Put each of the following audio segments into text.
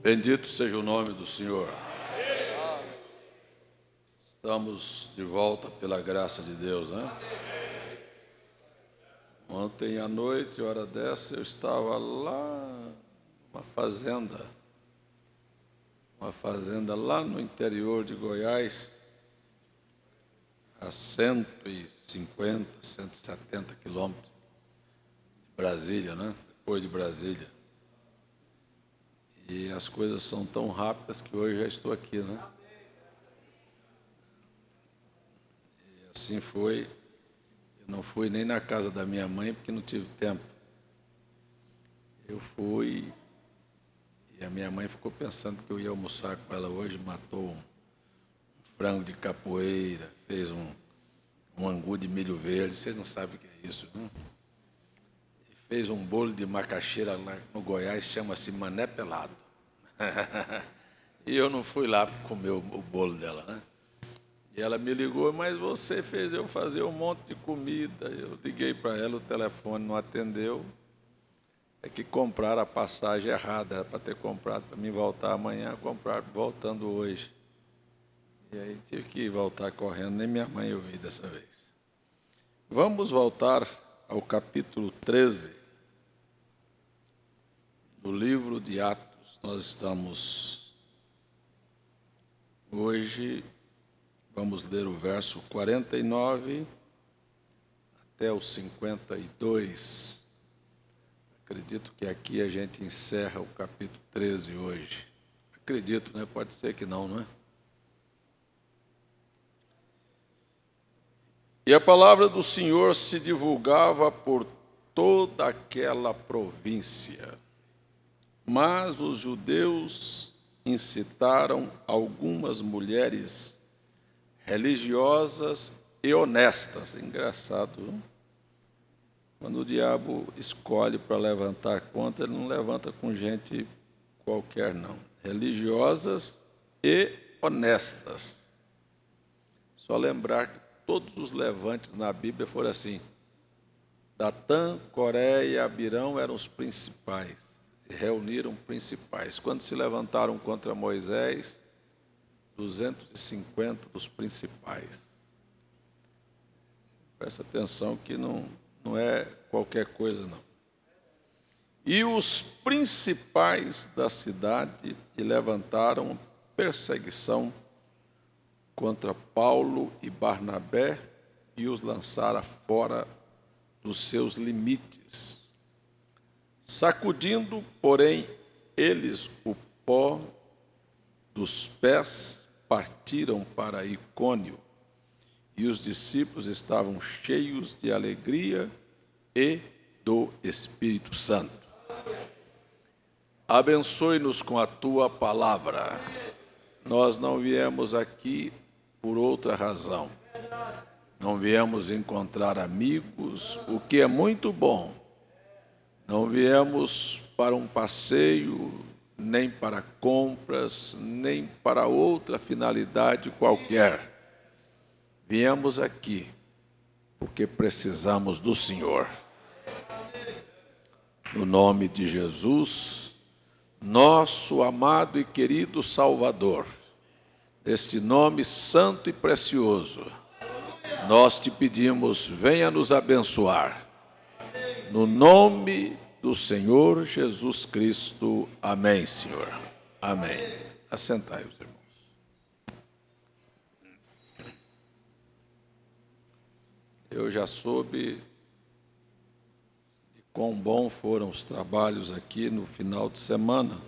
Bendito seja o nome do Senhor. Estamos de volta pela graça de Deus, né? Ontem à noite, hora dessa, eu estava lá numa fazenda lá no interior de Goiás, a 150, 170 quilômetros de Brasília, né? Depois de Brasília. E as coisas são tão rápidas que hoje já estou aqui, né? E assim foi. Eu não fui nem na casa da minha mãe porque não tive tempo. Eu fui e a minha mãe ficou pensando que eu ia almoçar com ela hoje, matou um frango de capoeira, fez um angu de milho verde, vocês não sabem o que é isso, né? E fez um bolo de macaxeira lá no Goiás, chama-se mané pelado. E eu não fui lá comer o bolo dela, né? E ela me ligou, mas você fez eu fazer um monte de comida. Eu liguei para ela, o telefone não atendeu. É que compraram a passagem errada, era para ter comprado para mim voltar amanhã, comprar voltando hoje. E aí tive que voltar correndo, nem minha mãe ouvi dessa vez. Vamos voltar ao capítulo 13 do livro de Atos. Nós estamos hoje, vamos ler o verso 49 até o 52. Acredito que aqui a gente encerra o capítulo 13 hoje. Acredito, né? Pode ser que não, não é? E a palavra do Senhor se divulgava por toda aquela província. Mas os judeus incitaram algumas mulheres religiosas e honestas. Engraçado, não? Quando o diabo escolhe para levantar conta, ele não levanta com gente qualquer, não. Religiosas e honestas. Só lembrar que todos os levantes na Bíblia foram assim. Datã, Coré e Abirão eram os principais. Reuniram principais. Quando se levantaram contra Moisés, 250 dos principais. Presta atenção que não é qualquer coisa, não. E os principais da cidade levantaram perseguição contra Paulo e Barnabé e os lançaram fora dos seus limites. Sacudindo, porém, eles o pó dos pés, partiram para Icônio, e os discípulos estavam cheios de alegria e do Espírito Santo. Abençoe-nos com a tua palavra. Nós não viemos aqui por outra razão. Não viemos encontrar amigos, o que é muito bom. Não viemos para um passeio, nem para compras, nem para outra finalidade qualquer. Viemos aqui porque precisamos do Senhor. No nome de Jesus, nosso amado e querido Salvador, este nome santo e precioso, nós te pedimos, venha nos abençoar. No nome do Senhor Jesus Cristo. Amém, Senhor. Amém. Assentai-vos, irmãos. Eu já soube de quão bom foram os trabalhos aqui no final de semana.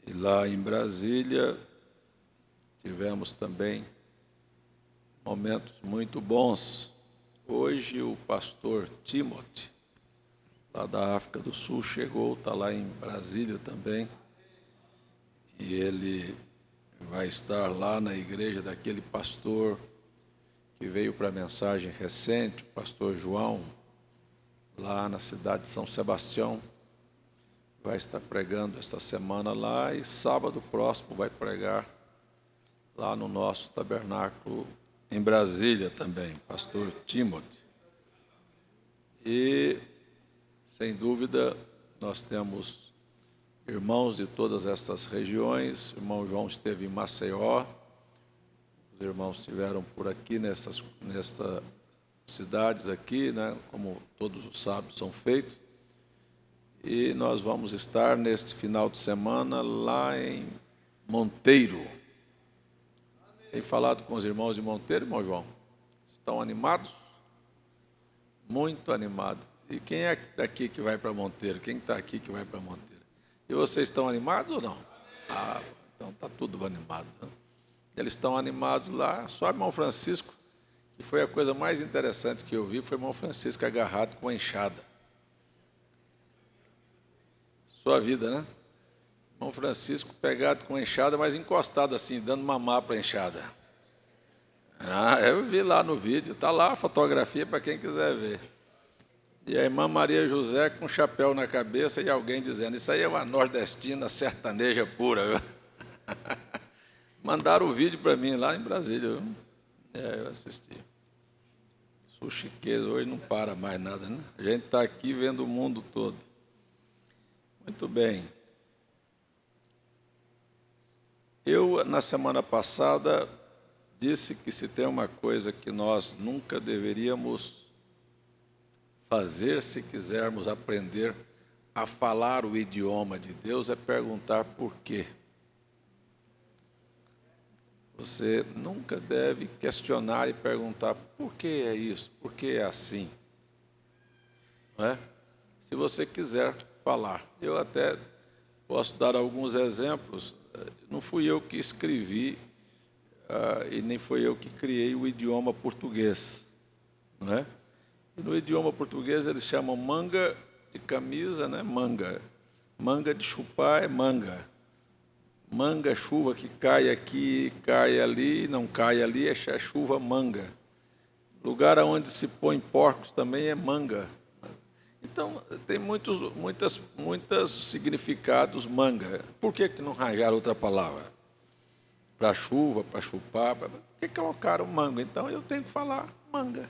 E lá em Brasília tivemos também momentos muito bons. Hoje o pastor Timothy, lá da África do Sul, chegou, está lá em Brasília também. E ele vai estar lá na igreja daquele pastor que veio para a mensagem recente, o pastor João, lá na cidade de São Sebastião. Vai estar pregando esta semana lá e sábado próximo vai pregar lá no nosso tabernáculo em Brasília também, pastor Timothy. E, sem dúvida, nós temos irmãos de todas estas regiões. O irmão João esteve em Maceió, os irmãos estiveram por aqui nestas cidades aqui, né, como todos os sábados são feitos. E nós vamos estar neste final de semana lá em Monteiro. Tem falado com os irmãos de Monteiro, irmão João? Estão animados? Muito animados. E quem é daqui que vai para Monteiro? Quem está aqui que vai para Monteiro? E vocês estão animados ou não? Ah, então está tudo animado. Né? Eles estão animados lá. Só o irmão Francisco, que foi a coisa mais interessante que eu vi, foi o irmão Francisco agarrado com uma enxada. Sua vida, né? Irmão Francisco pegado com a enxada, mas encostado assim, dando mamar para a enxada. Ah, eu vi lá no vídeo, está lá a fotografia para quem quiser ver. E a irmã Maria José com um chapéu na cabeça e alguém dizendo, isso aí é uma nordestina sertaneja pura. Viu? Mandaram o vídeo para mim lá em Brasília. Viu? Eu assisti. Suxiqueiro hoje não para mais nada, né? A gente está aqui vendo o mundo todo. Muito bem. Eu, na semana passada, disse que se tem uma coisa que nós nunca deveríamos fazer se quisermos aprender a falar o idioma de Deus, é perguntar por quê. Você nunca deve questionar e perguntar por que é isso, por que é assim. Não é? Se você quiser falar. Eu até posso dar alguns exemplos. Não fui eu que escrevi e nem foi eu que criei o idioma português. Não é? E no idioma português eles chamam manga de camisa, né? Manga. Manga de chupar é manga. Manga, chuva que cai aqui, cai ali, não cai ali, é chuva manga. Lugar onde se põe porcos também é manga. Então, tem muitos significados manga. Por que não arranjaram outra palavra? Para chuva, para chupar, por que colocaram manga? Então, eu tenho que falar manga.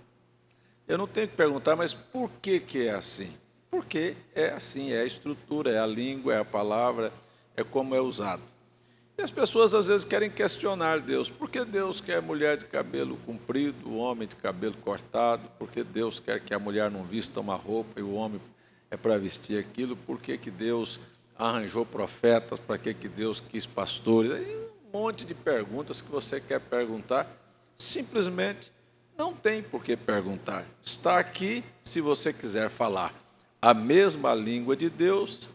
Eu não tenho que perguntar, mas por que é assim? Porque é assim, é a estrutura, é a língua, é a palavra, é como é usado. E as pessoas às vezes querem questionar Deus. Por que Deus quer mulher de cabelo comprido, o homem de cabelo cortado? Por que Deus quer que a mulher não vista uma roupa e o homem é para vestir aquilo? Por que Deus arranjou profetas? Para que Deus quis pastores? Aí um monte de perguntas que você quer perguntar, simplesmente não tem por que perguntar. Está aqui, se você quiser falar a mesma língua de Deus,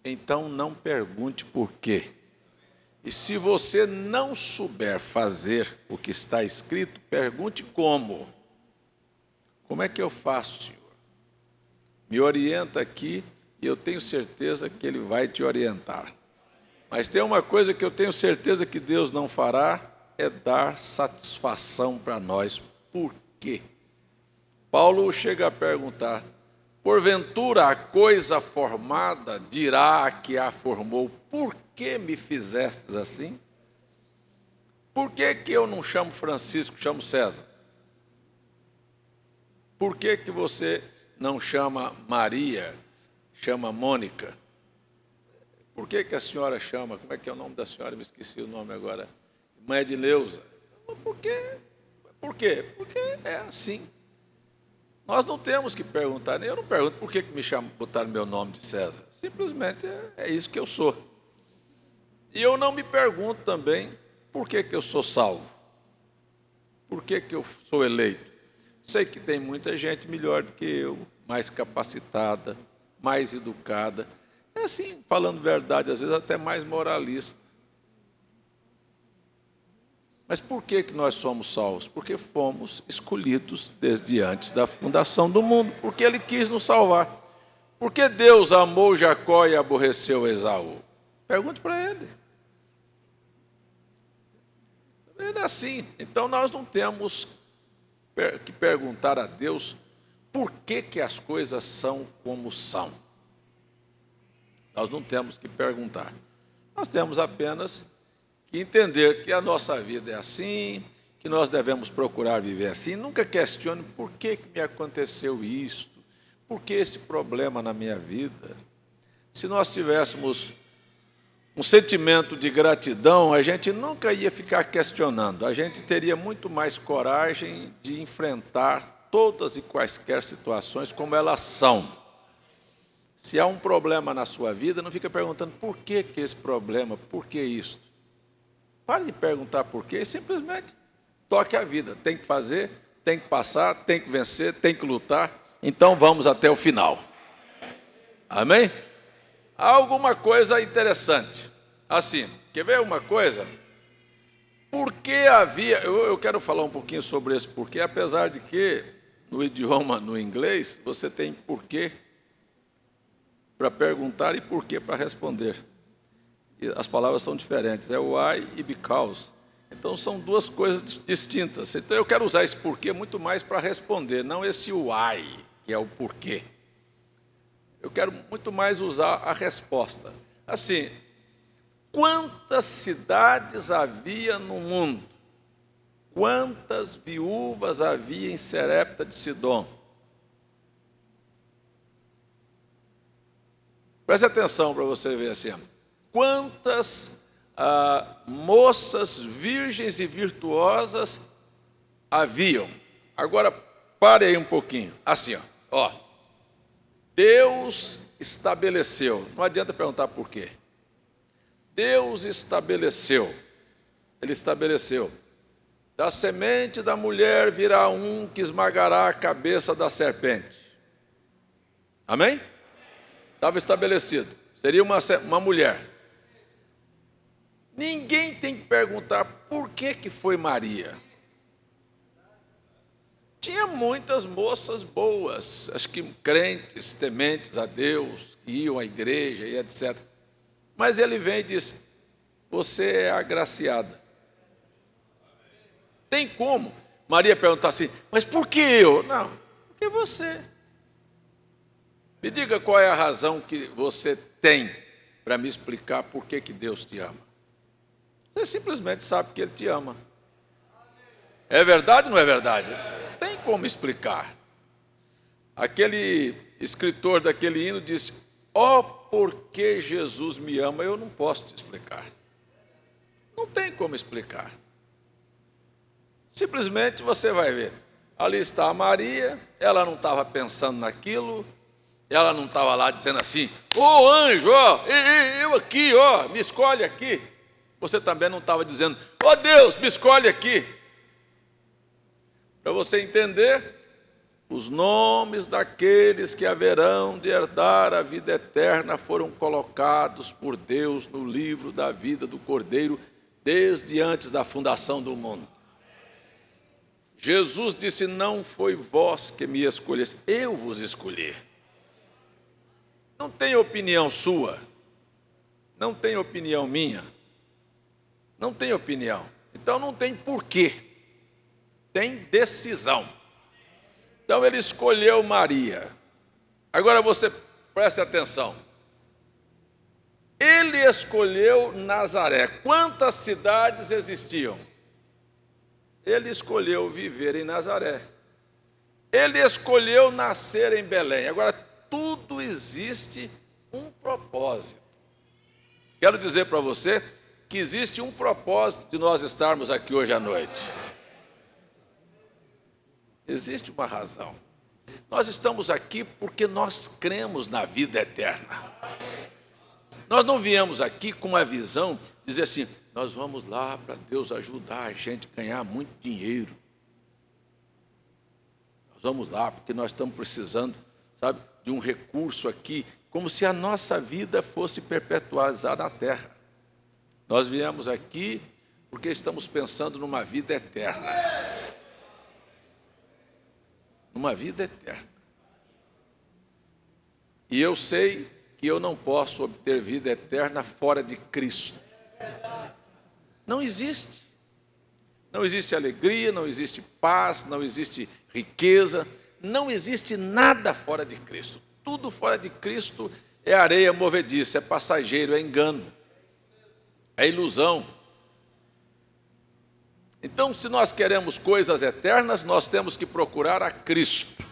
então não pergunte por quê. E se você não souber fazer o que está escrito, pergunte como. Como é que eu faço, Senhor? Me orienta aqui e eu tenho certeza que Ele vai te orientar. Mas tem uma coisa que eu tenho certeza que Deus não fará, é dar satisfação para nós. Por quê? Paulo chega a perguntar, porventura a coisa formada dirá a que a formou, por que me fizestes assim? Por que eu não chamo Francisco, chamo César? Por que você não chama Maria, chama Mônica? Por que a senhora chama, como é que é o nome da senhora? Eu me esqueci o nome agora. Mãe de Neuza. Por quê? Porque é assim. Nós não temos que perguntar, nem eu não pergunto por que me botaram meu nome de César. Simplesmente é isso que eu sou. E eu não me pergunto também por que eu sou salvo. Por que eu sou eleito. Sei que tem muita gente melhor do que eu, mais capacitada, mais educada. É assim, falando verdade, às vezes até mais moralista. Mas por que nós somos salvos? Porque fomos escolhidos desde antes da fundação do mundo, porque Ele quis nos salvar. Por que Deus amou Jacó e aborreceu Esaú? Pergunte para ele. É assim. Então nós não temos que perguntar a Deus por que as coisas são como são. Nós não temos que perguntar. Nós temos apenas que entender que a nossa vida é assim, que nós devemos procurar viver assim. Nunca questione por que me aconteceu isto, por que esse problema na minha vida. Se nós tivéssemos um sentimento de gratidão, a gente nunca ia ficar questionando, a gente teria muito mais coragem de enfrentar todas e quaisquer situações como elas são. Se há um problema na sua vida, não fica perguntando por que esse problema, por que isso. Pare de perguntar por quê e simplesmente toque a vida. Tem que fazer, tem que passar, tem que vencer, tem que lutar. Então vamos até o final. Amém? Há alguma coisa interessante. Assim, quer ver uma coisa? Por que havia... Eu quero falar um pouquinho sobre esse porquê, apesar de que no idioma, no inglês, você tem porquê para perguntar e porquê para responder. E as palavras são diferentes, é why e because. Então são duas coisas distintas. Então eu quero usar esse porquê muito mais para responder, não esse why, que é o porquê. Eu quero muito mais usar a resposta. Assim, quantas cidades havia no mundo? Quantas viúvas havia em Serepta de Sidom? Preste atenção para você ver assim. Quantas moças virgens e virtuosas haviam? Agora, pare aí um pouquinho. Assim, ó. Deus estabeleceu. Não adianta perguntar por quê. Deus estabeleceu. Ele estabeleceu. Da semente da mulher virá um que esmagará a cabeça da serpente. Amém? Estava estabelecido. Seria uma mulher. Ninguém tem que perguntar por que foi Maria. Tinha muitas moças boas, acho que crentes, tementes a Deus, que iam à igreja e etc. Mas ele vem e diz, você é agraciada. Tem como Maria perguntar assim, mas por que eu? Não, porque você. Me diga qual é a razão que você tem para me explicar por que Deus te ama. Você simplesmente sabe que Ele te ama. É verdade ou não é verdade? Tem como explicar. Aquele escritor daquele hino disse, ó, porque Jesus me ama, eu não posso te explicar. Não tem como explicar. Simplesmente você vai ver. Ali está a Maria, ela não estava pensando naquilo, ela não estava lá dizendo assim, ô anjo, ó, eu aqui, ó, me escolhe aqui. Você também não estava dizendo, ó Deus, me escolhe aqui. Para você entender, os nomes daqueles que haverão de herdar a vida eterna foram colocados por Deus no livro da vida do Cordeiro, desde antes da fundação do mundo. Jesus disse, não foi vós que me escolheste, eu vos escolhi. Não tem opinião sua, não tem opinião minha, não tem opinião. Então não tem porquê, tem decisão. Então ele escolheu Maria. Agora você preste atenção. Ele escolheu Nazaré. Quantas cidades existiam? Ele escolheu viver em Nazaré. Ele escolheu nascer em Belém. Agora, tudo existe um propósito. Quero dizer para você que existe um propósito de nós estarmos aqui hoje à noite. Existe uma razão. Nós estamos aqui porque nós cremos na vida eterna. Nós não viemos aqui com uma visão, dizer assim, nós vamos lá para Deus ajudar a gente a ganhar muito dinheiro. Nós vamos lá porque nós estamos precisando, sabe, de um recurso aqui, como se a nossa vida fosse perpetuada na terra. Nós viemos aqui porque estamos pensando numa vida eterna. Uma vida eterna. E eu sei que eu não posso obter vida eterna fora de Cristo. Não existe. Não existe alegria, não existe paz, não existe riqueza, não existe nada fora de Cristo. Tudo fora de Cristo é areia movediça, é passageiro, é engano, é ilusão. Então, se nós queremos coisas eternas, nós temos que procurar a Cristo.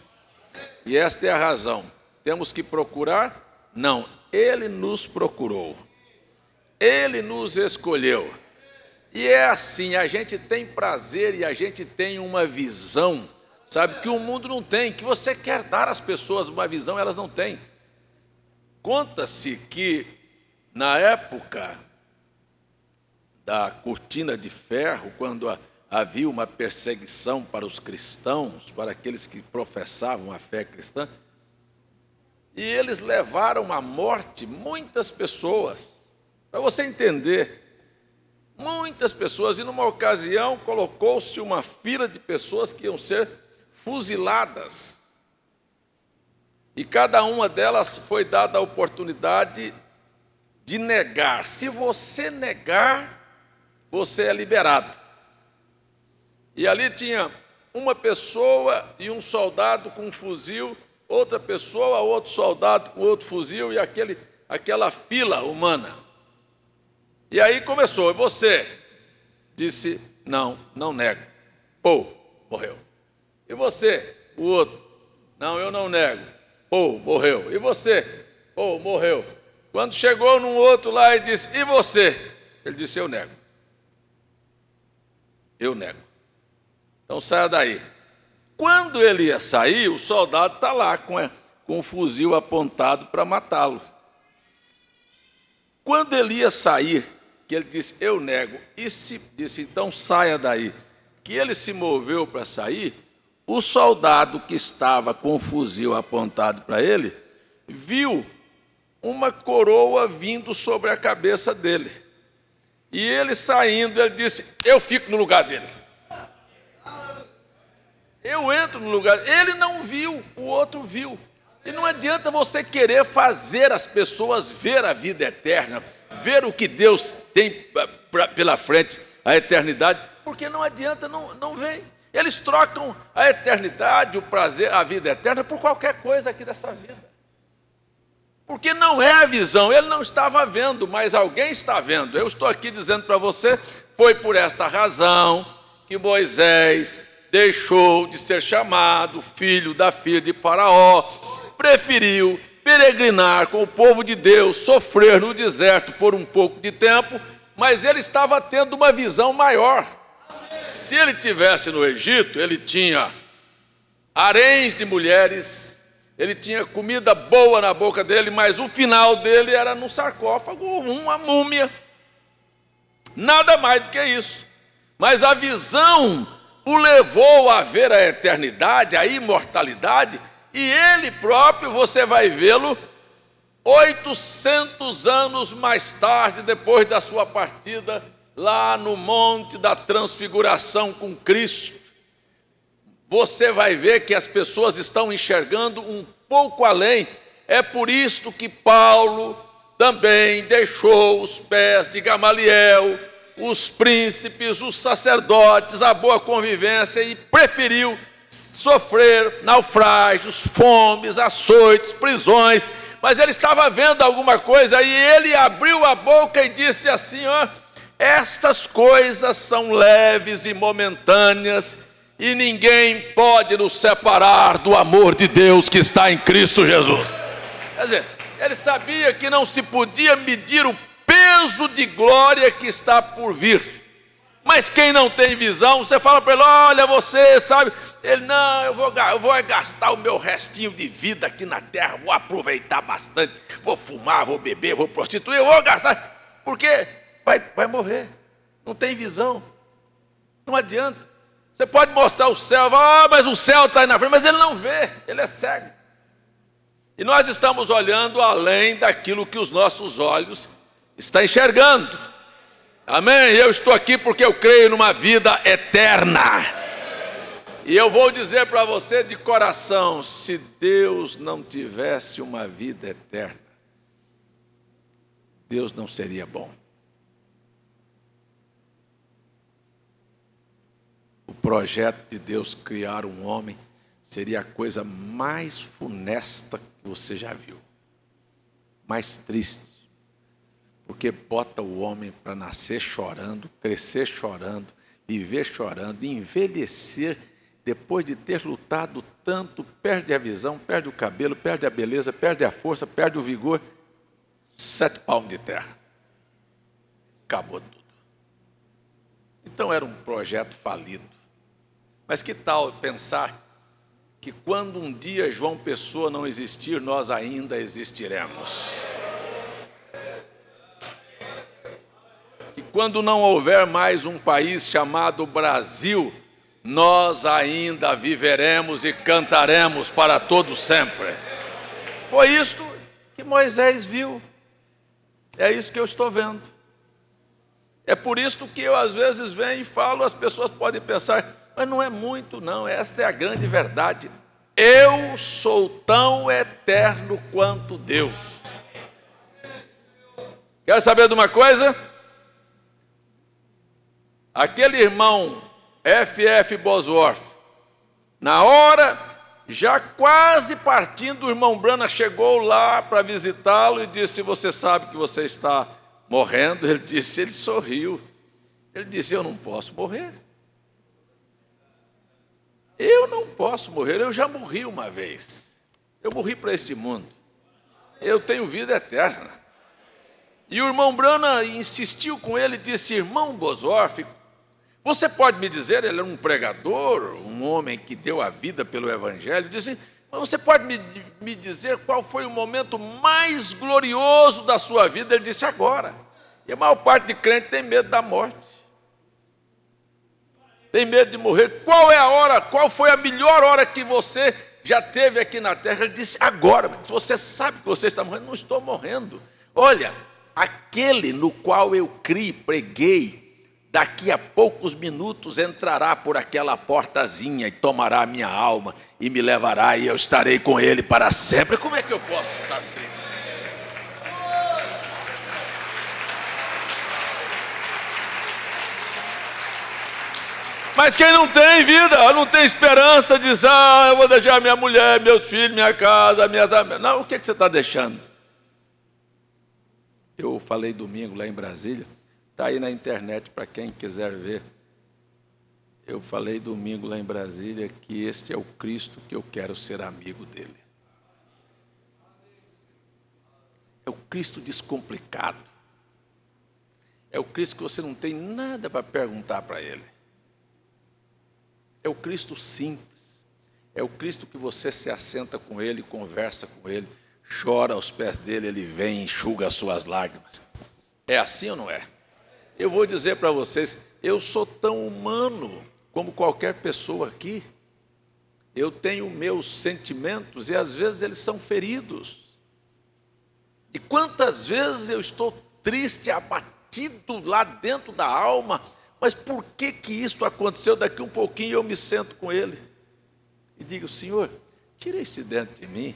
E esta é a razão. Temos que procurar? Não, Ele nos procurou, Ele nos escolheu. E é assim, a gente tem prazer e a gente tem uma visão, sabe, que o mundo não tem, que você quer dar às pessoas uma visão, elas não têm. Conta-se que, na época da cortina de ferro, quando havia uma perseguição para os cristãos, para aqueles que professavam a fé cristã, e eles levaram à morte muitas pessoas, para você entender, muitas pessoas, e numa ocasião colocou-se uma fila de pessoas que iam ser fuziladas, e cada uma delas foi dada a oportunidade de negar. Se você negar, você é liberado. E ali tinha uma pessoa e um soldado com um fuzil, outra pessoa, outro soldado com outro fuzil e aquela fila humana. E aí começou, e você disse, não nego. Pô, morreu. E você, o outro, não, eu não nego. Pô, morreu. E você? Pô, morreu. Quando chegou num outro lá e disse, e você? Ele disse, eu nego. Eu nego. Então saia daí. Quando ele ia sair, o soldado está lá com o fuzil apontado para matá-lo. Quando ele ia sair, que ele disse, eu nego, e se disse, então saia daí, que ele se moveu para sair, o soldado que estava com o fuzil apontado para ele, viu uma coroa vindo sobre a cabeça dele. E ele saindo, ele disse, eu fico no lugar dele. Eu entro no lugar. Ele não viu, o outro viu. E não adianta você querer fazer as pessoas ver a vida eterna, ver o que Deus tem pela frente, a eternidade, porque não adianta, não vem. Eles trocam a eternidade, o prazer, a vida eterna, por qualquer coisa aqui dessa vida. Porque não é a visão, ele não estava vendo, mas alguém está vendo. Eu estou aqui dizendo para você, foi por esta razão que Moisés deixou de ser chamado filho da filha de Faraó, preferiu peregrinar com o povo de Deus, sofrer no deserto por um pouco de tempo, mas ele estava tendo uma visão maior. Se ele tivesse no Egito, ele tinha haréns de mulheres, ele tinha comida boa na boca dele, mas o final dele era num sarcófago, uma múmia. Nada mais do que isso. Mas a visão o levou a ver a eternidade, a imortalidade, e ele próprio, você vai vê-lo 800 anos mais tarde, depois da sua partida, lá no Monte da Transfiguração com Cristo. Você vai ver que as pessoas estão enxergando um pouco além. É por isso que Paulo também deixou os pés de Gamaliel, os príncipes, os sacerdotes, a boa convivência e preferiu sofrer naufrágios, fomes, açoites, prisões. Mas ele estava vendo alguma coisa e ele abriu a boca e disse assim, ó, estas coisas são leves e momentâneas e ninguém pode nos separar do amor de Deus que está em Cristo Jesus. Quer dizer, ele sabia que não se podia medir o peso de glória que está por vir. Mas quem não tem visão, você fala para ele, olha, você sabe, ele, não, eu vou gastar o meu restinho de vida aqui na terra, vou aproveitar bastante, vou fumar, vou beber, vou prostituir, eu vou gastar, porque vai morrer, não tem visão, não adianta. Você pode mostrar o céu, mas o céu está aí na frente, mas ele não vê, ele é cego. E nós estamos olhando além daquilo que os nossos olhos estão enxergando. Amém? Eu estou aqui porque eu creio numa vida eterna. E eu vou dizer para você de coração, se Deus não tivesse uma vida eterna, Deus não seria bom. O projeto de Deus criar um homem seria a coisa mais funesta que você já viu. Mais triste. Porque bota o homem para nascer chorando, crescer chorando, viver chorando, envelhecer, depois de ter lutado tanto, perde a visão, perde o cabelo, perde a beleza, perde a força, perde o vigor. 7 palmos de terra. Acabou tudo. Então era um projeto falido. Mas que tal pensar que quando um dia João Pessoa não existir, nós ainda existiremos. E quando não houver mais um país chamado Brasil, nós ainda viveremos e cantaremos para todo sempre. Foi isto que Moisés viu. É isso que eu estou vendo. É por isso que eu às vezes venho e falo, as pessoas podem pensar, mas não é muito não, esta é a grande verdade. Eu sou tão eterno quanto Deus. Quer saber de uma coisa? Aquele irmão F.F. Bosworth, na hora, já quase partindo, o irmão Branham chegou lá para visitá-lo e disse, você sabe que você está morrendo? Ele sorriu. Ele disse, eu não posso morrer. Eu não posso morrer, eu já morri uma vez. Eu morri para este mundo. Eu tenho vida eterna. E o irmão Branham insistiu com ele e disse, irmão Bosworth, você pode me dizer, ele era um pregador, um homem que deu a vida pelo Evangelho, disse, você pode me dizer qual foi o momento mais glorioso da sua vida? Ele disse, agora. E a maior parte de crente tem medo da morte. Tem medo de morrer. Qual é a hora, qual foi a melhor hora que você já teve aqui na terra? Ele disse, agora. Mas você sabe que você está morrendo? Não estou morrendo. Olha, aquele no qual eu criei, preguei, daqui a poucos minutos entrará por aquela portazinha e tomará a minha alma e me levará e eu estarei com ele para sempre. Como é que eu posso estar triste? Mas quem não tem vida, não tem esperança, diz, eu vou deixar minha mulher, meus filhos, minha casa, minhas amigas. Não, o que você está deixando? Eu falei domingo lá em Brasília, está aí na internet para quem quiser ver. Eu falei domingo lá em Brasília que este é o Cristo que eu quero ser amigo dele. É o Cristo descomplicado. É o Cristo que você não tem nada para perguntar para ele. É o Cristo simples. É o Cristo que você se assenta com ele, conversa com ele, chora aos pés dele, ele vem e enxuga as suas lágrimas. É assim ou não é? Eu vou dizer para vocês, eu sou tão humano como qualquer pessoa aqui. Eu tenho meus sentimentos e às vezes eles são feridos. E quantas vezes eu estou triste, abatido lá dentro da alma, mas por que isso aconteceu? Daqui um pouquinho eu me sento com ele e digo, Senhor, tira isso de dentro de mim.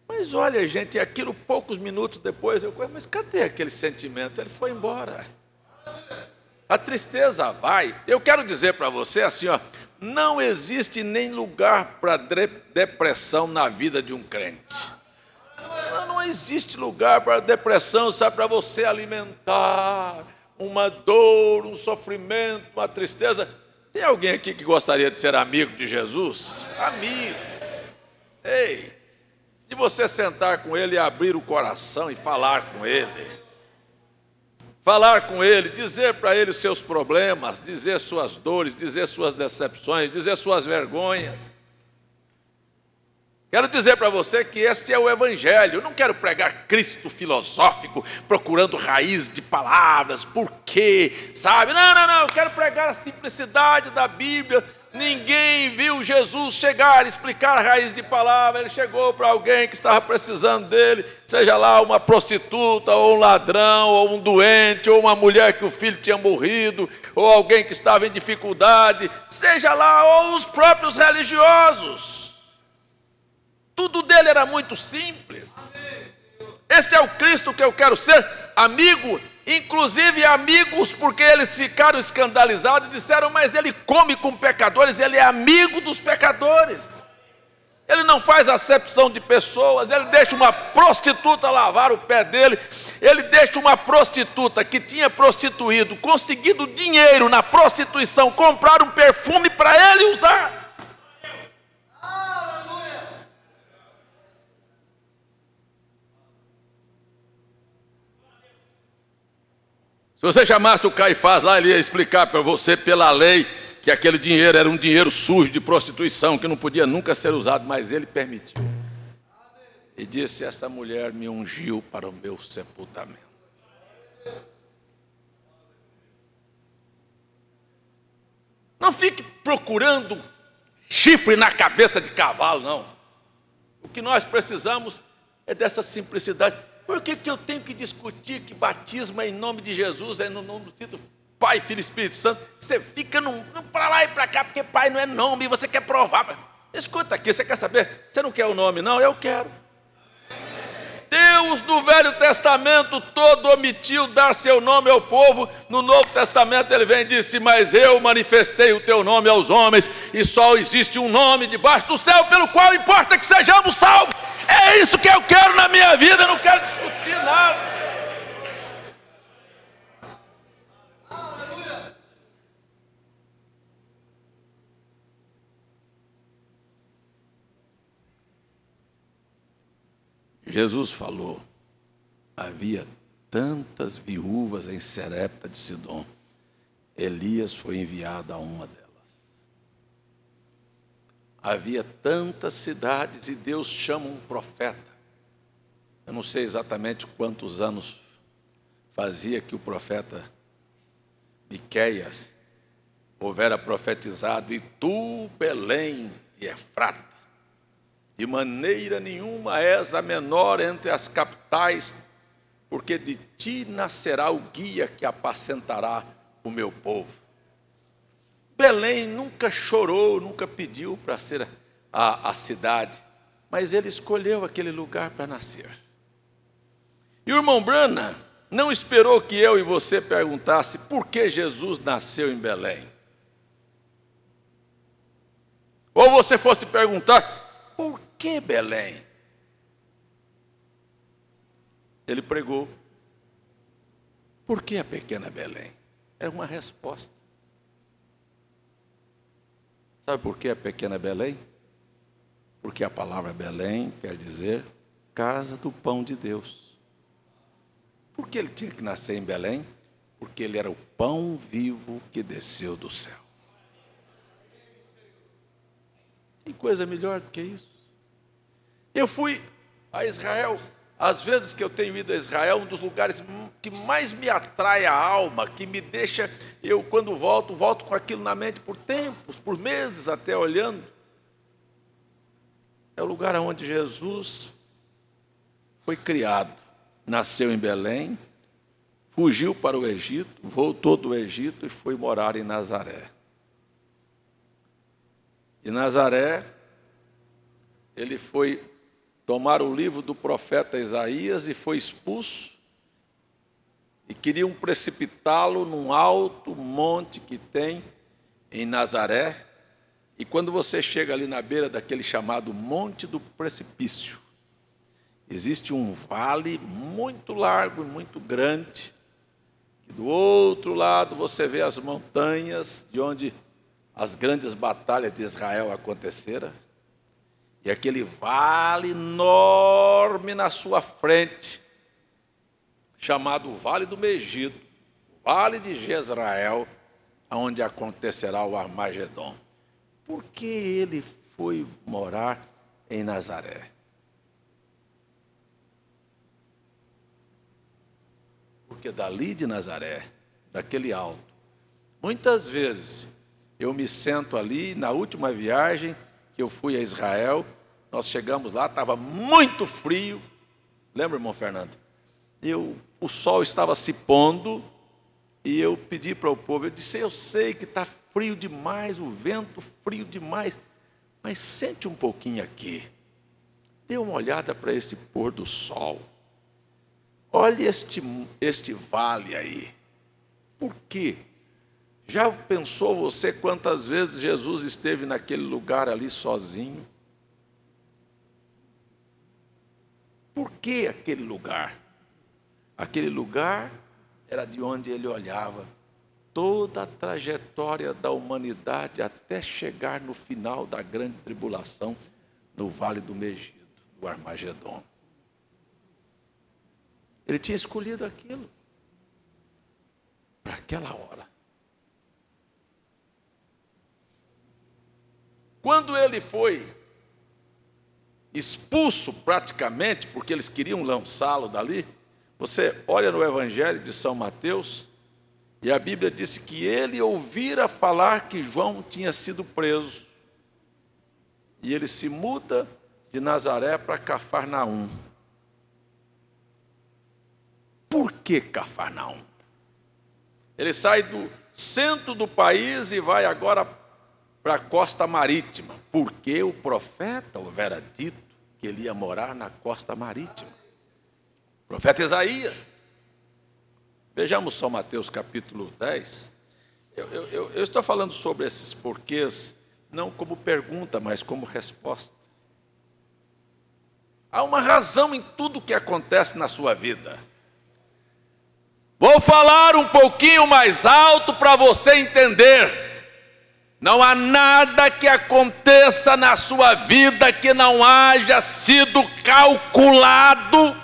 Mas olha, gente, aquilo poucos minutos depois, mas cadê aquele sentimento? Ele foi embora. A tristeza vai. Eu quero dizer para você assim, não existe nem lugar para depressão na vida de um crente. Não existe lugar para depressão, sabe, para você alimentar uma dor, um sofrimento, uma tristeza. Tem alguém aqui que gostaria de ser amigo de Jesus? Amigo. Ei, de você sentar com ele e abrir o coração e falar com ele. Falar com ele, dizer para ele os seus problemas, dizer suas dores, dizer suas decepções, dizer suas vergonhas. Quero dizer para você que este é o Evangelho. Eu não quero pregar Cristo filosófico, procurando raiz de palavras, por quê, sabe? Não, eu quero pregar a simplicidade da Bíblia. Ninguém viu Jesus chegar e explicar a raiz de palavra. Ele chegou para alguém que estava precisando dele, seja lá uma prostituta, ou um ladrão, ou um doente, ou uma mulher que o filho tinha morrido, ou alguém que estava em dificuldade, seja lá, ou os próprios religiosos. Tudo dele era muito simples. Este é o Cristo que eu quero ser, amigo, inclusive amigos, porque eles ficaram escandalizados e disseram, mas ele come com pecadores, ele é amigo dos pecadores. Ele não faz acepção de pessoas, ele deixa uma prostituta lavar o pé dele, ele deixa uma prostituta que tinha prostituído, conseguido dinheiro na prostituição, comprar um perfume para ele usar. Se você chamasse o Caifás lá, ele ia explicar para você pela lei que aquele dinheiro era um dinheiro sujo de prostituição, que não podia nunca ser usado, mas ele permitiu. E disse: essa mulher me ungiu para o meu sepultamento. Não fique procurando chifre na cabeça de cavalo, não. O que nós precisamos é dessa simplicidade. Por que eu tenho que discutir que batismo é em nome de Jesus, é no nome do título Pai, Filho e Espírito Santo? Você fica para lá e para cá, porque Pai não é nome, e você quer provar. Escuta aqui, você quer saber? Você não quer o nome, não? Eu quero. Deus no Velho Testamento todo omitiu dar seu nome ao povo. No Novo Testamento ele vem e disse: mas eu manifestei o teu nome aos homens, e só existe um nome debaixo do céu pelo qual importa que sejamos salvos. É isso que eu quero na minha vida, eu não quero discutir nada. Jesus falou: havia tantas viúvas em Serepta de Sidom, Elias foi enviado a uma delas. Havia tantas cidades e Deus chama um profeta. Eu não sei exatamente quantos anos fazia que o profeta Miqueias houvera profetizado: e tu, Belém de Efrata, de maneira nenhuma és a menor entre as capitais, porque de ti nascerá o guia que apacentará o meu povo. Belém nunca chorou, nunca pediu para ser a cidade, mas ele escolheu aquele lugar para nascer. E o irmão Branham não esperou que eu e você perguntasse por que Jesus nasceu em Belém. Ou você fosse perguntar: por que Belém? Ele pregou: por que a pequena Belém? Era uma resposta. Sabe por que a pequena Belém? Porque a palavra Belém quer dizer casa do pão de Deus. Por que ele tinha que nascer em Belém? Porque ele era o pão vivo que desceu do céu. Tem coisa melhor do que isso? Eu fui a Israel. Às vezes que eu tenho ido a Israel, um dos lugares que mais me atrai a alma, que me deixa, eu quando volto com aquilo na mente por tempos, por meses até olhando, é o lugar onde Jesus foi criado. Nasceu em Belém, fugiu para o Egito, voltou do Egito e foi morar em Nazaré. Em Nazaré, ele foi tomar o livro do profeta Isaías e foi expulso, e queriam precipitá-lo num alto monte que tem em Nazaré. E quando você chega ali na beira daquele chamado Monte do Precipício, existe um vale muito largo e muito grande, e do outro lado você vê as montanhas de onde as grandes batalhas de Israel aconteceram, e aquele vale enorme na sua frente, chamado Vale do Megido, Vale de Jezrael, onde acontecerá o Armagedon. Por que ele foi morar em Nazaré? Porque dali de Nazaré, daquele alto, muitas vezes eu me sento ali. Na última viagem que eu fui a Israel, nós chegamos lá, estava muito frio. Lembra, irmão Fernando? O sol estava se pondo, e eu pedi para o povo, eu disse: eu sei que está frio demais, o vento frio demais, mas sente um pouquinho aqui, dê uma olhada para esse pôr do sol, olhe este vale aí. Por quê? Já pensou você quantas vezes Jesus esteve naquele lugar ali sozinho? Por que aquele lugar? Aquele lugar era de onde ele olhava toda a trajetória da humanidade até chegar no final da grande tribulação, no Vale do Megido, do Armagedon. Ele tinha escolhido aquilo. naquela hora. Quando ele foi expulso praticamente, porque eles queriam lançá-lo dali, você olha no Evangelho de São Mateus, e a Bíblia disse que ele ouvira falar que João tinha sido preso. E ele se muda de Nazaré para Cafarnaum. Por que Cafarnaum? Ele sai do centro do país e vai agora para a costa marítima, porque o profeta houvera dito que ele ia morar na costa marítima. O profeta Isaías. Vejamos São Mateus capítulo 10. Eu estou falando sobre esses porquês, não como pergunta, mas como resposta. Há uma razão em tudo que acontece na sua vida. Vou falar um pouquinho mais alto para você entender. Não há nada que aconteça na sua vida que não haja sido calculado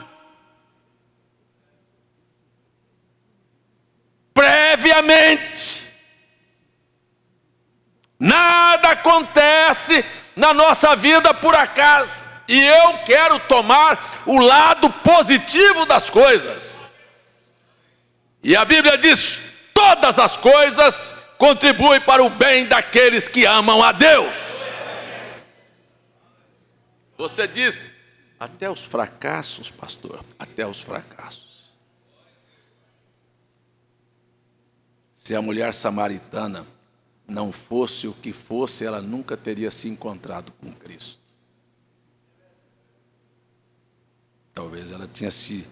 previamente. Nada acontece na nossa vida por acaso. E eu quero tomar o lado positivo das coisas. E a Bíblia diz: todas as coisas contribuem para o bem daqueles que amam a Deus. Você diz, até os fracassos, pastor, até os fracassos. Se a mulher samaritana não fosse o que fosse, ela nunca teria se encontrado com Cristo. Talvez ela tinha se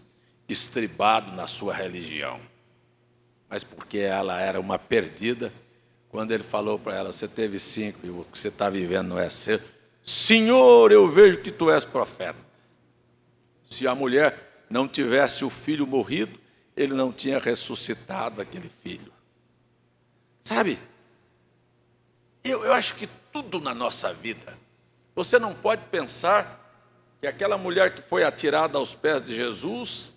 estribado na sua religião. Mas porque ela era uma perdida, quando ele falou para ela, você teve 5 e o que você está vivendo não é seu. Senhor, eu vejo que tu és profeta. Se a mulher não tivesse o filho morrido, ele não tinha ressuscitado aquele filho. Sabe, eu acho que tudo na nossa vida, você não pode pensar que aquela mulher que foi atirada aos pés de Jesus,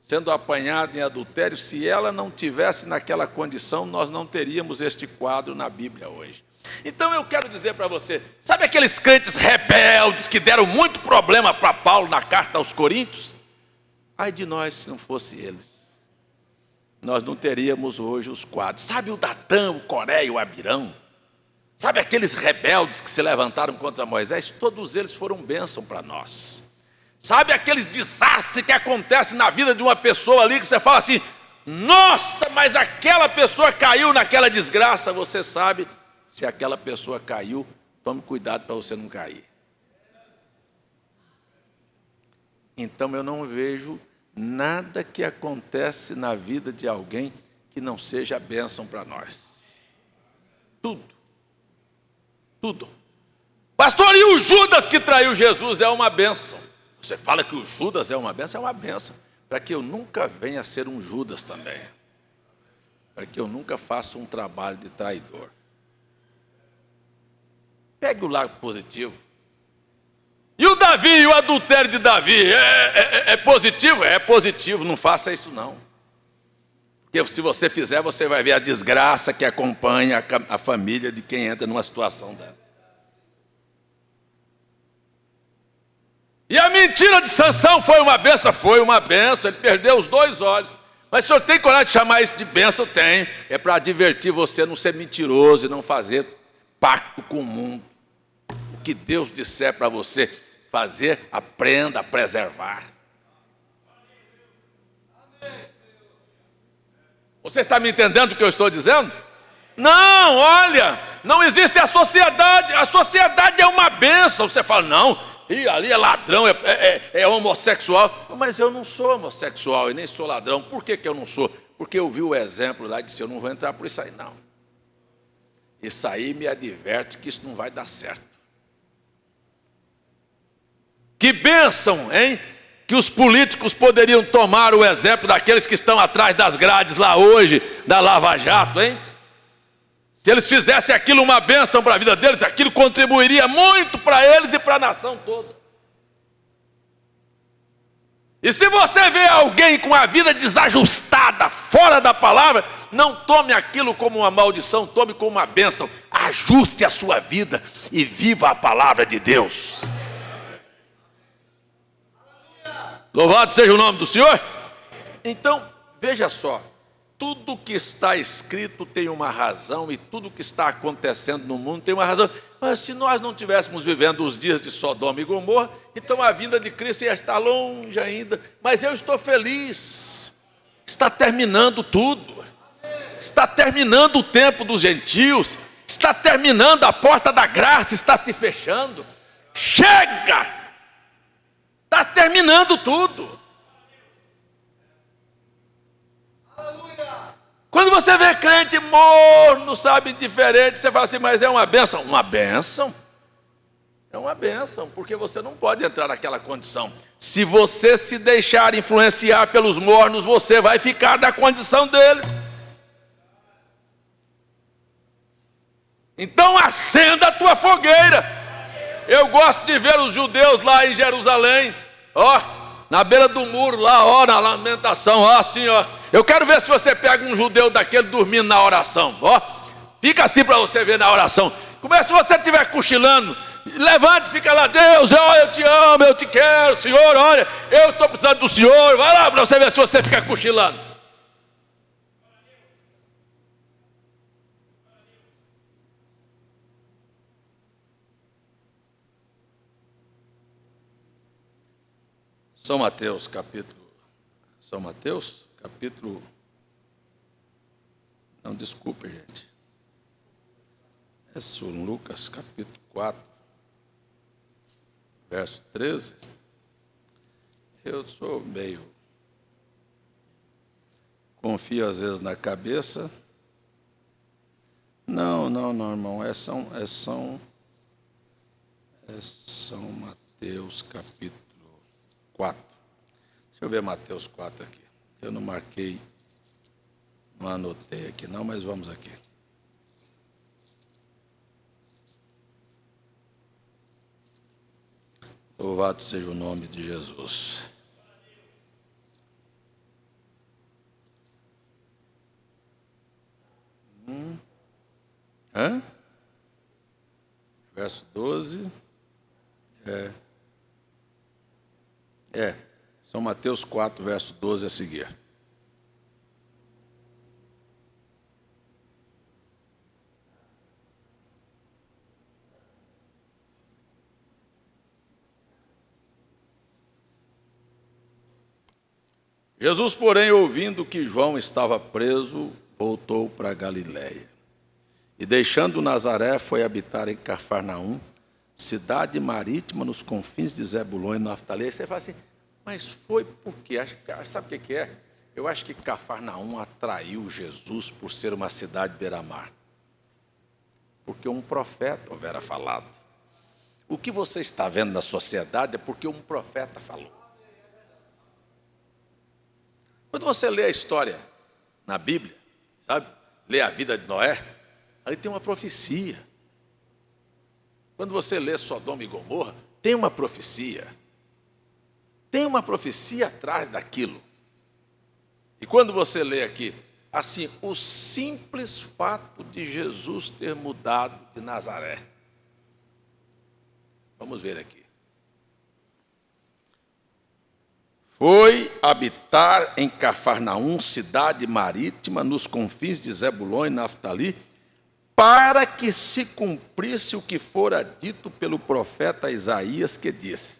sendo apanhada em adultério, se ela não tivesse naquela condição, nós não teríamos este quadro na Bíblia hoje. Então eu quero dizer para você, sabe aqueles crentes rebeldes que deram muito problema para Paulo na carta aos Coríntios? Ai de nós se não fosse eles. Nós não teríamos hoje os quadros. Sabe o Datã, o Coré e o Abirão? Sabe aqueles rebeldes que se levantaram contra Moisés? Todos eles foram bênção para nós. Sabe aqueles desastres que acontecem na vida de uma pessoa ali, que você fala assim, nossa, mas aquela pessoa caiu naquela desgraça. Você sabe, se aquela pessoa caiu, tome cuidado para você não cair. Então eu não vejo nada que acontece na vida de alguém que não seja bênção para nós. Tudo. Tudo. Pastor, e o Judas que traiu Jesus é uma bênção? Você fala que o Judas é uma bênção, para que eu nunca venha a ser um Judas também. Para que eu nunca faça um trabalho de traidor. Pegue o lado positivo. E o Davi, e o adultério de Davi, é positivo? É positivo, não faça isso não. Porque se você fizer, você vai ver a desgraça que acompanha a família de quem entra numa situação dessa. E a mentira de Sansão foi uma benção? Foi uma benção, ele perdeu os 2 olhos. Mas o senhor tem coragem de chamar isso de benção? Eu tenho. É para advertir você a não ser mentiroso e não fazer pacto com o mundo. O que Deus disser para você fazer, aprenda a preservar. Você está me entendendo o que eu estou dizendo? Não, olha, não existe a sociedade é uma bênção. Você fala, não, e ali é ladrão, é homossexual. Mas eu não sou homossexual e nem sou ladrão. Por que eu não sou? Porque eu vi o exemplo lá e disse, eu não vou entrar por isso aí não. Isso aí me adverte que isso não vai dar certo. Que bênção, hein? Que os políticos poderiam tomar o exemplo daqueles que estão atrás das grades lá hoje, da Lava Jato, hein? Se eles fizessem aquilo uma bênção para a vida deles, aquilo contribuiria muito para eles e para a nação toda. E se você vê alguém com a vida desajustada, fora da palavra, Não tome aquilo como uma maldição, tome como uma bênção. Ajuste a sua vida e viva a palavra de Deus. Louvado seja o nome do Senhor. Então, veja só, tudo que está escrito tem uma razão e tudo que está acontecendo no mundo tem uma razão. Mas se nós não estivéssemos vivendo os dias de Sodoma e Gomorra, então a vinda de Cristo ia estar longe ainda. Mas eu estou feliz. Está terminando tudo. Está terminando o tempo dos gentios. Está terminando, a porta da graça está se fechando. Chega! Está terminando tudo. Quando você vê crente morno, sabe, diferente, você fala assim, mas é uma bênção. Uma bênção? É uma bênção, porque você não pode entrar naquela condição. Se você se deixar influenciar pelos mornos, você vai ficar na condição deles. Então acenda a tua fogueira. Eu gosto de ver os judeus lá em Jerusalém, ó, na beira do muro lá, ó, na lamentação, ó, assim, ó. Eu quero ver se você pega um judeu daquele dormindo na oração, ó. Fica assim para você ver na oração. Como é se você estiver cochilando, levante, fica lá, Deus, ó, eu te amo, eu te quero, Senhor, olha, eu estou precisando do Senhor. Vai lá para você ver se você fica cochilando. São Mateus, capítulo, não, desculpe, gente, é São Lucas, capítulo 4, verso 13, eu sou meio, confio às vezes na cabeça, não, irmão, é São Mateus, capítulo 4. Deixa eu ver Mateus 4 aqui. Eu não marquei, não anotei aqui não, mas vamos aqui. Louvado seja o nome de Jesus. Verso 12. São Mateus 4, verso 12 a seguir. Jesus, porém, ouvindo que João estava preso, voltou para Galiléia. E deixando Nazaré, foi habitar em Cafarnaum, cidade marítima nos confins de Zebulon e Naftali. Aí você fala assim, mas foi por quê? Sabe o que é? Eu acho que Cafarnaum atraiu Jesus por ser uma cidade beira-mar. Porque um profeta houvera falado. O que você está vendo na sociedade é porque um profeta falou. Quando você lê a história na Bíblia, sabe? Lê a vida de Noé, ali tem uma profecia. Quando você lê Sodoma e Gomorra, tem uma profecia. Tem uma profecia atrás daquilo. E quando você lê aqui, assim, o simples fato de Jesus ter mudado de Nazaré. Vamos ver aqui. Foi habitar em Cafarnaum, cidade marítima, nos confins de Zebulon e Naftali, para que se cumprisse o que fora dito pelo profeta Isaías, que disse: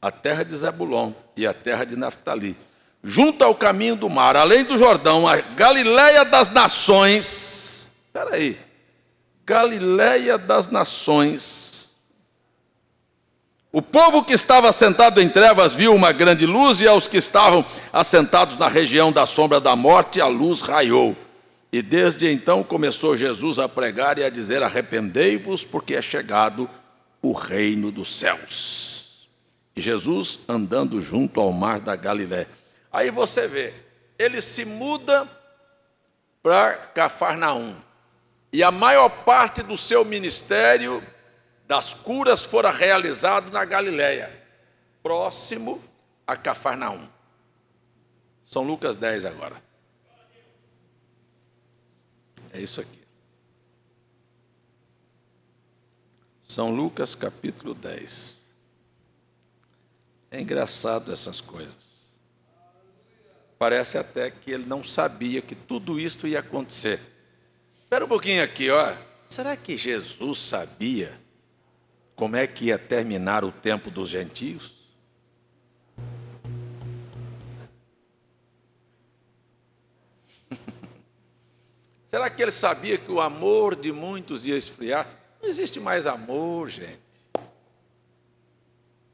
a terra de Zebulon e a terra de Naftali, junto ao caminho do mar, além do Jordão, a Galiléia das nações. Espera aí, Galiléia das nações. O povo que estava assentado em trevas viu uma grande luz, e aos que estavam assentados na região da sombra da morte, a luz raiou. E desde então começou Jesus a pregar e a dizer: arrependei-vos, porque é chegado o reino dos céus. E Jesus andando junto ao mar da Galiléia. Aí você vê, ele se muda para Cafarnaum. E a maior parte do seu ministério das curas fora realizado na Galiléia, próximo a Cafarnaum. São Lucas 10 agora. É isso aqui. São Lucas capítulo 10. É engraçado essas coisas. Parece até que ele não sabia que tudo isso ia acontecer. Espera um pouquinho aqui, ó. Será que Jesus sabia como é que ia terminar o tempo dos gentios? Será que ele sabia que o amor de muitos ia esfriar? Não existe mais amor, gente. A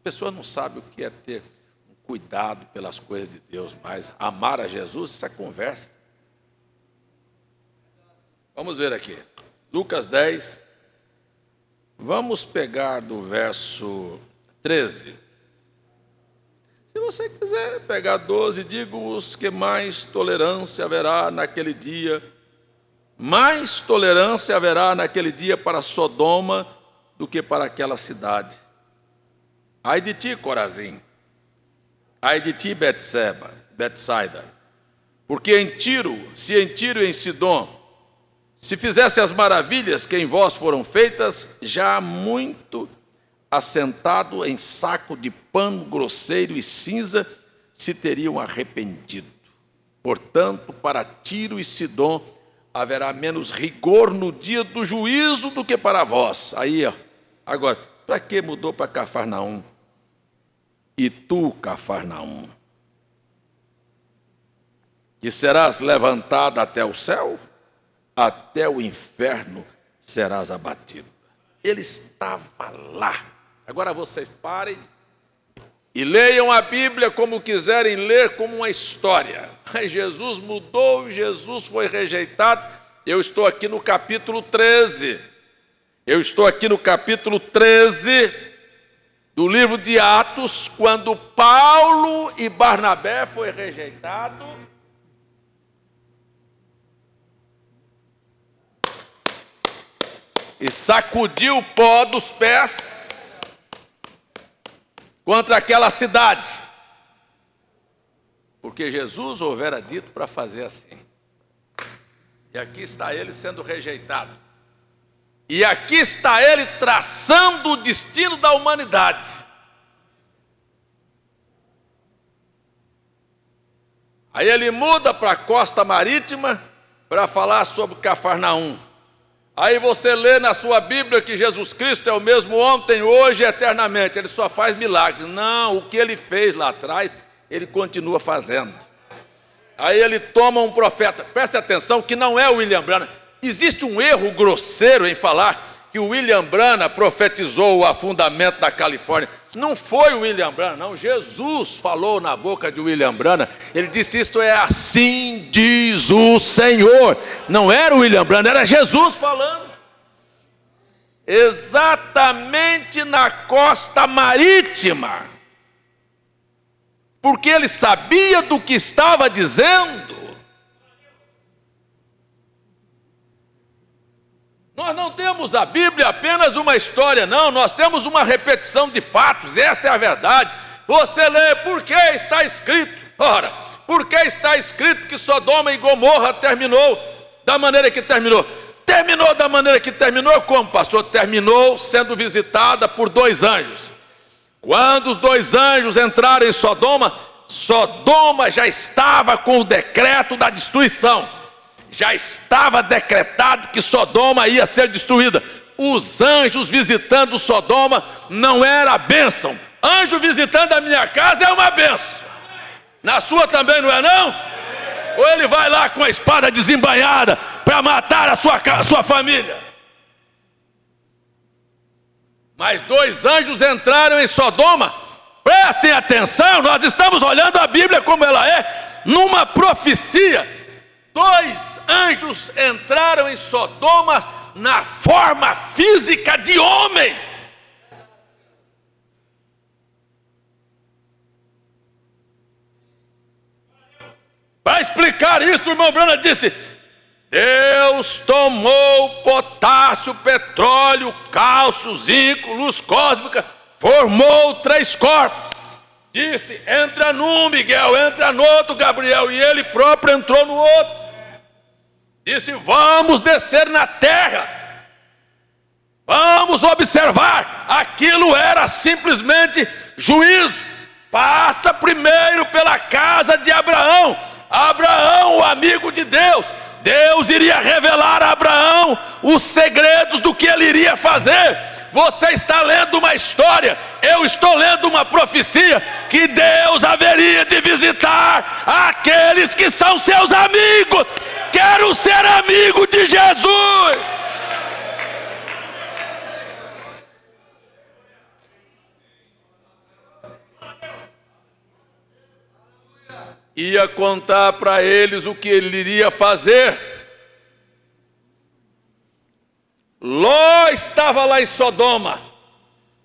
pessoa não sabe o que é ter um cuidado pelas coisas de Deus, mas amar a Jesus, isso é conversa. Vamos ver aqui. Lucas 10. Vamos pegar do verso 13. Se você quiser pegar 12, digo-vos que mais tolerância haverá naquele dia. Mais tolerância haverá naquele dia para Sodoma do que para aquela cidade. Ai de ti, Corazim. Ai de ti, Betsaida. Porque em Tiro e em Sidom, se fizesse as maravilhas que em vós foram feitas, já muito assentado em saco de pano grosseiro e cinza, se teriam arrependido. Portanto, para Tiro e Sidom haverá menos rigor no dia do juízo do que para vós. Aí, ó. Agora, para que mudou para Cafarnaum? E tu, Cafarnaum, que serás levantada até o céu, até o inferno serás abatida. Ele estava lá. Agora vocês parem e leiam a Bíblia como quiserem ler, como uma história. Jesus mudou, Jesus foi rejeitado. Eu estou aqui no capítulo 13. Do livro de Atos, quando Paulo e Barnabé foi rejeitado. E sacudiu o pó dos pés contra aquela cidade. Porque Jesus houvera dito para fazer assim. E aqui está ele sendo rejeitado. E aqui está ele traçando o destino da humanidade. Aí ele muda para a costa marítima para falar sobre Cafarnaum. Aí você lê na sua Bíblia que Jesus Cristo é o mesmo ontem, hoje e eternamente. Ele só faz milagres. Não, o que ele fez lá atrás, ele continua fazendo. Aí ele toma um profeta. Preste atenção que não é o William Branham. Existe um erro grosseiro em falar que o William Branham profetizou o afundamento da Califórnia. Não foi o William Branham, não. Jesus falou na boca de William Branham. Ele disse, isto é assim diz o Senhor. Não era o William Branham, era Jesus falando. Exatamente na costa marítima. Porque ele sabia do que estava dizendo. Nós não temos a Bíblia apenas uma história, não. Nós temos uma repetição de fatos, esta é a verdade. Você lê, por que está escrito? Ora, por que está escrito que Sodoma e Gomorra terminou da maneira que terminou? Terminou da maneira que terminou como, pastor? Terminou sendo visitada por 2 anjos. Quando os 2 anjos entraram em Sodoma, Sodoma já estava com o decreto da destruição. Já estava decretado que Sodoma ia ser destruída. Os anjos visitando Sodoma não era bênção. Anjo visitando a minha casa é uma bênção. Na sua também não é não? Ou ele vai lá com a espada desembainhada para matar a sua família? Mas 2 anjos entraram em Sodoma. Prestem atenção, nós estamos olhando a Bíblia como ela é, numa profecia. 2 anjos entraram em Sodoma na forma física de homem. Para explicar isso, o irmão Branham disse, Deus tomou potássio, petróleo, cálcio, zinco, luz cósmica, formou 3 corpos. Disse, entra num, Miguel, entra no outro, Gabriel, e ele próprio entrou no outro. disse: vamos descer na terra, vamos observar. Aquilo era simplesmente juízo. Passa primeiro pela casa de Abraão. Abraão, o amigo de Deus. Deus iria revelar a Abraão os segredos do que ele iria fazer. Você está lendo uma história, eu estou lendo uma profecia, que Deus haveria de visitar aqueles que são seus amigos. Quero ser amigo de Jesus. Ia contar para eles o que ele iria fazer. Ló estava lá em Sodoma,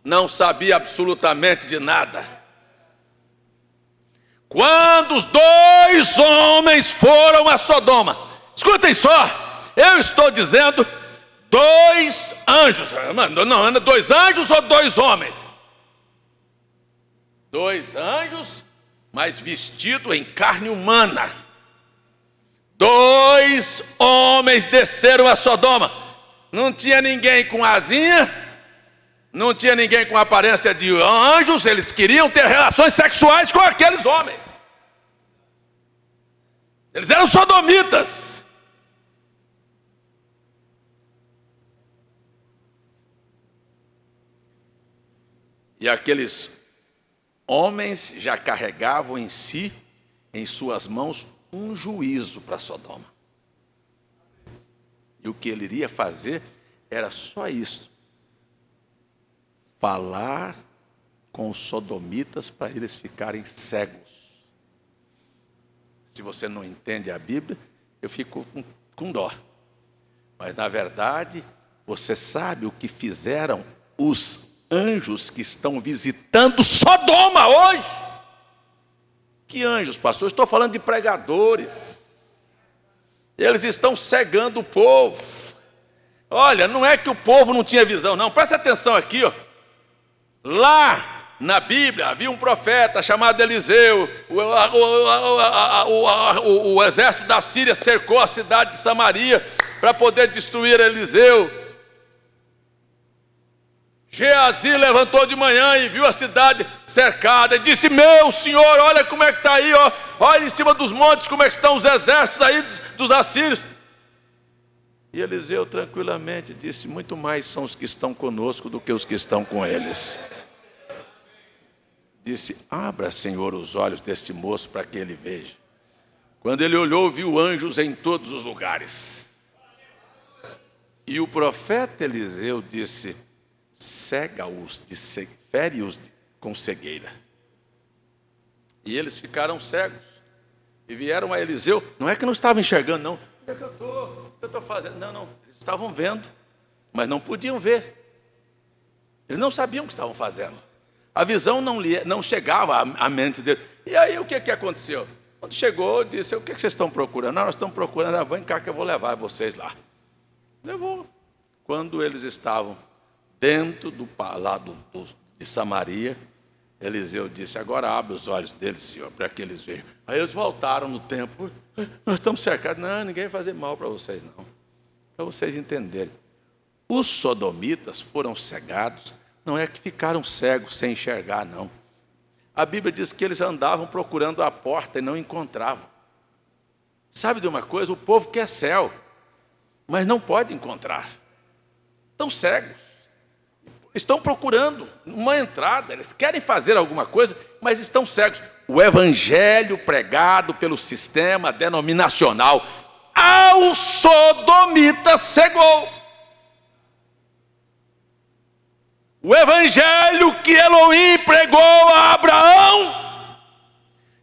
não sabia absolutamente de nada. Quando os dois homens foram a Sodoma, escutem só, eu estou dizendo dois anjos, não, dois anjos ou dois homens? Dois anjos, mas vestido em carne humana. Dois homens desceram a Sodoma. Não tinha ninguém com asinha, não tinha ninguém com aparência de anjos. Eles queriam ter relações sexuais com aqueles homens. Eles eram sodomitas. E aqueles homens já carregavam em si, em suas mãos, um juízo para Sodoma. E o que ele iria fazer era só isso: falar com os sodomitas para eles ficarem cegos. Se você não entende a Bíblia, eu fico com dó. Mas na verdade, você sabe o que fizeram os anjos que estão visitando Sodoma hoje? Que anjos, pastor? Eu estou falando de pregadores. Eles estão cegando o povo. Olha, não é que o povo não tinha visão, não. Presta atenção aqui, ó. Lá na Bíblia havia um profeta chamado Eliseu. O exército da Síria cercou a cidade de Samaria para poder destruir Eliseu. Geazi levantou de manhã e viu a cidade cercada e disse: meu senhor, olha como é que está aí, ó. Olha em cima dos montes como é que estão os exércitos aí dos assírios. E Eliseu tranquilamente disse: muito mais são os que estão conosco do que os que estão com eles. Disse: abra, Senhor, os olhos deste moço para que ele veja. Quando ele olhou, viu anjos em todos os lugares. E o profeta Eliseu disse: cega-os, fere-os com cegueira. E eles ficaram cegos e vieram a Eliseu. Não é que não estavam enxergando, não. O que é que eu estou fazendo? Não, eles estavam vendo, mas não podiam ver. Eles não sabiam o que estavam fazendo. A visão não chegava à mente deles. E aí o que aconteceu? Quando chegou, disse: o que vocês estão procurando? Não, nós estamos procurando, vem cá que eu vou levar vocês lá. Levou. Quando eles estavam dentro do lado de Samaria, Eliseu disse: agora abre os olhos deles, Senhor, para que eles vejam. Aí eles voltaram no templo: nós estamos cercados. Não, ninguém vai fazer mal para vocês, não. Para vocês entenderem. Os sodomitas foram cegados, não é que ficaram cegos sem enxergar, não. A Bíblia diz que eles andavam procurando a porta e não encontravam. Sabe de uma coisa? O povo quer céu, mas não pode encontrar. Estão cegos. Estão procurando uma entrada, eles querem fazer alguma coisa, mas estão cegos. O evangelho pregado pelo sistema denominacional ao sodomita cegou. O evangelho que Elohim pregou a Abraão,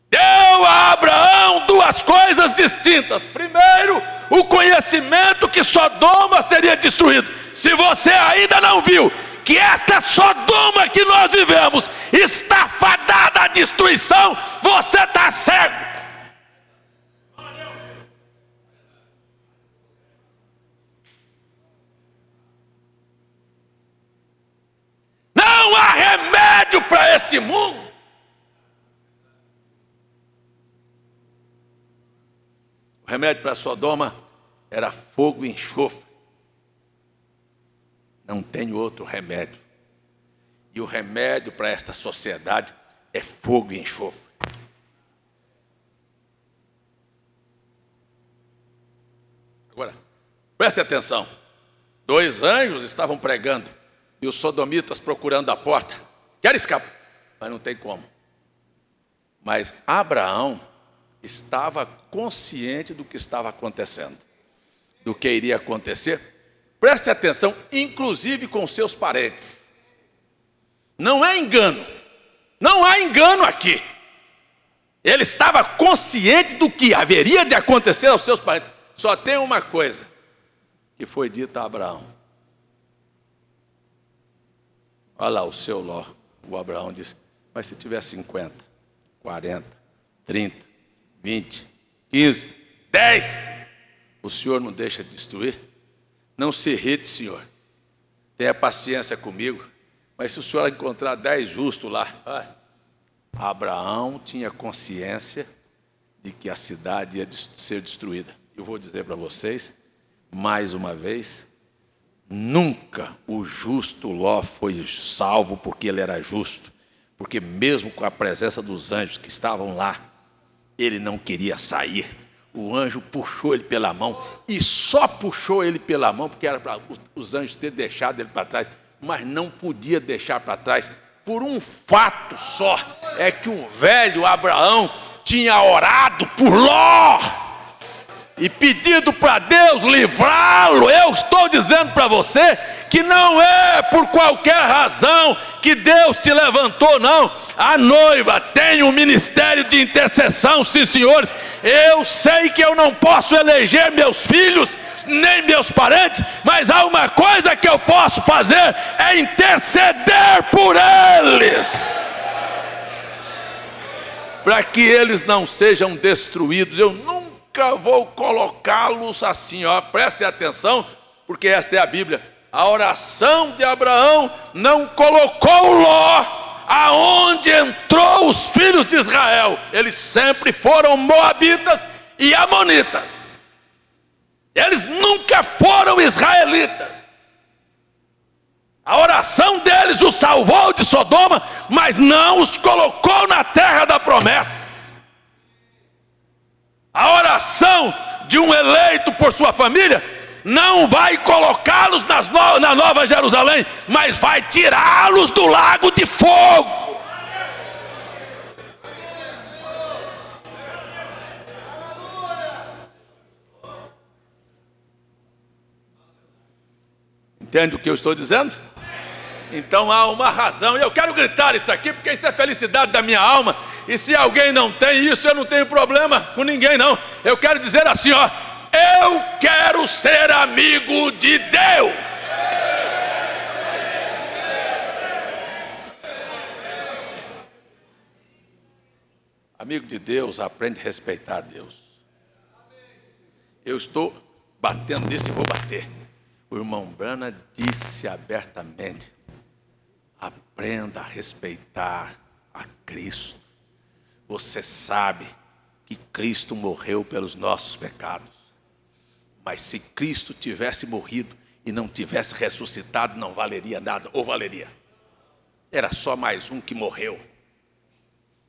deu a Abraão duas coisas distintas. Primeiro, o conhecimento que Sodoma seria destruído. Se você ainda não viu que esta Sodoma que nós vivemos está fadada à destruição, você está cego. Não há remédio para este mundo. O remédio para Sodoma era fogo e enxofre. Não tem outro remédio. E o remédio para esta sociedade é fogo e enxofre. Agora, preste atenção. 2 anjos estavam pregando e os sodomitas procurando a porta. Quer escapar, mas não tem como. Mas Abraão estava consciente do que estava acontecendo, do que iria acontecer. Preste atenção, inclusive com seus parentes. Não é engano. Não há engano aqui. Ele estava consciente do que haveria de acontecer aos seus parentes. Só tem uma coisa que foi dita a Abraão. Olha lá o seu Ló. O Abraão disse, mas se tiver 50, 40, 30, 20, 15, 10, o senhor não deixa de destruir? Não se irrite, senhor. Tenha paciência comigo. Mas se o senhor encontrar 10 justos lá, Abraão tinha consciência de que a cidade ia ser destruída. Eu vou dizer para vocês, mais uma vez, nunca o justo Ló foi salvo porque ele era justo. Porque mesmo com a presença dos anjos que estavam lá, ele não queria sair. O anjo puxou ele pela mão, e só puxou ele pela mão, porque era para os anjos terem deixado ele para trás, mas não podia deixar para trás, por um fato só, é que o velho Abraão tinha orado por Ló, e pedido para Deus livrá-lo. Eu estou dizendo para você que não é por qualquer razão que Deus te levantou, não. A noiva tem um ministério de intercessão, sim, senhores. Eu sei que eu não posso eleger meus filhos, nem meus parentes, mas há uma coisa que eu posso fazer, é interceder por eles, para que eles não sejam destruídos. Eu nunca vou colocá-los assim, preste atenção, porque esta é a Bíblia. A oração de Abraão não colocou Ló aonde entrou os filhos de Israel. Eles sempre foram moabitas e amonitas. Eles nunca foram israelitas. A oração deles os salvou de Sodoma, mas não os colocou na terra da promessa. A oração de um eleito por sua família não vai colocá-los na Nova Jerusalém, mas vai tirá-los do lago de fogo. Entende o que eu estou dizendo? Então há uma razão, e eu quero gritar isso aqui, porque isso é felicidade da minha alma, e se alguém não tem isso, eu não tenho problema com ninguém não. Eu quero dizer assim, eu quero ser amigo de Deus. Amigo de Deus aprende a respeitar Deus. Eu estou batendo nisso e vou bater. O irmão Brana disse abertamente, aprenda a respeitar a Cristo. Você sabe que Cristo morreu pelos nossos pecados. Mas se Cristo tivesse morrido e não tivesse ressuscitado, não valeria nada, ou valeria? Era só mais um que morreu.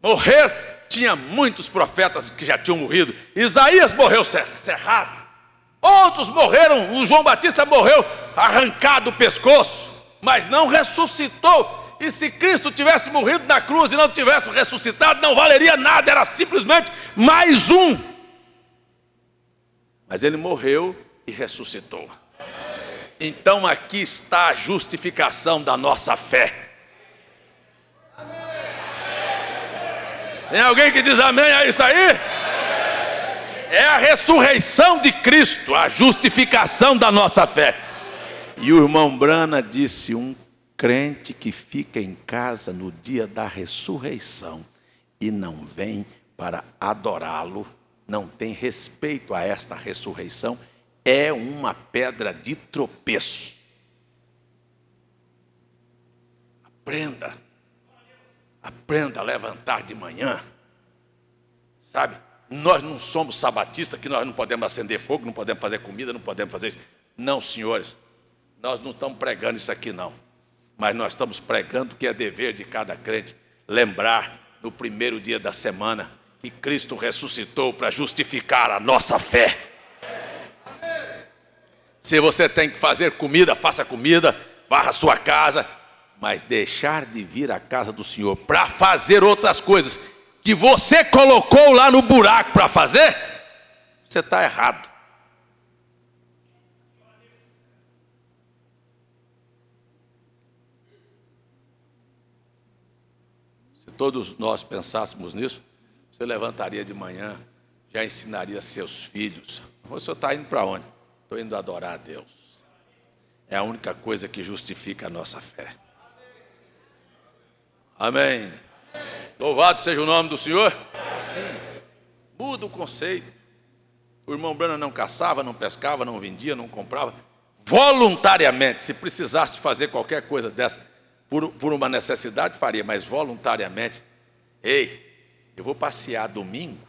Morrer, tinha muitos profetas que já tinham morrido. Isaías morreu cerrado. Outros morreram, o João Batista morreu arrancado do pescoço, mas não ressuscitou. E se Cristo tivesse morrido na cruz e não tivesse ressuscitado, não valeria nada, era simplesmente mais um. Mas ele morreu e ressuscitou. Então aqui está a justificação da nossa fé. Tem alguém que diz amém a isso aí? É a ressurreição de Cristo, a justificação da nossa fé. E o irmão Brana disse, um crente que fica em casa no dia da ressurreição e não vem para adorá-lo, não tem respeito a esta ressurreição, é uma pedra de tropeço. Aprenda a levantar de manhã, sabe? nós não somos sabatistas, que nós não podemos acender fogo, não podemos fazer comida, não podemos fazer isso. Não, senhores, nós não estamos pregando isso aqui não. Mas nós estamos pregando que é dever de cada crente lembrar no primeiro dia da semana que Cristo ressuscitou para justificar a nossa fé. Se você tem que fazer comida, faça comida, varra a sua casa, mas deixar de vir à casa do Senhor para fazer outras coisas que você colocou lá no buraco para fazer, você está errado. Se todos nós pensássemos nisso, você levantaria de manhã, já ensinaria seus filhos. O senhor está indo para onde? Estou indo adorar a Deus. É a única coisa que justifica a nossa fé. Amém. Louvado seja o nome do Senhor. Assim, muda o conceito. O irmão Branham não caçava, não pescava, não vendia, não comprava. Voluntariamente, se precisasse fazer qualquer coisa dessa, por uma necessidade, faria, mas voluntariamente. Ei, eu vou passear domingo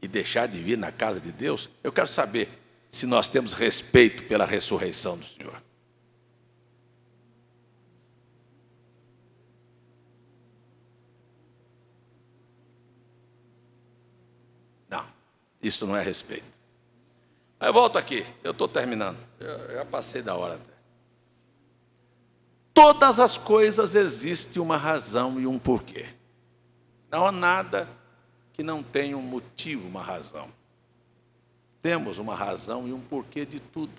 e deixar de vir na casa de Deus? Eu quero saber se nós temos respeito pela ressurreição do Senhor. Não, isso não é respeito. Aí eu volto aqui, eu estou terminando, eu já passei da hora até. Todas as coisas existem uma razão e um porquê. Não há nada que não tenha um motivo, uma razão. Temos uma razão e um porquê de tudo.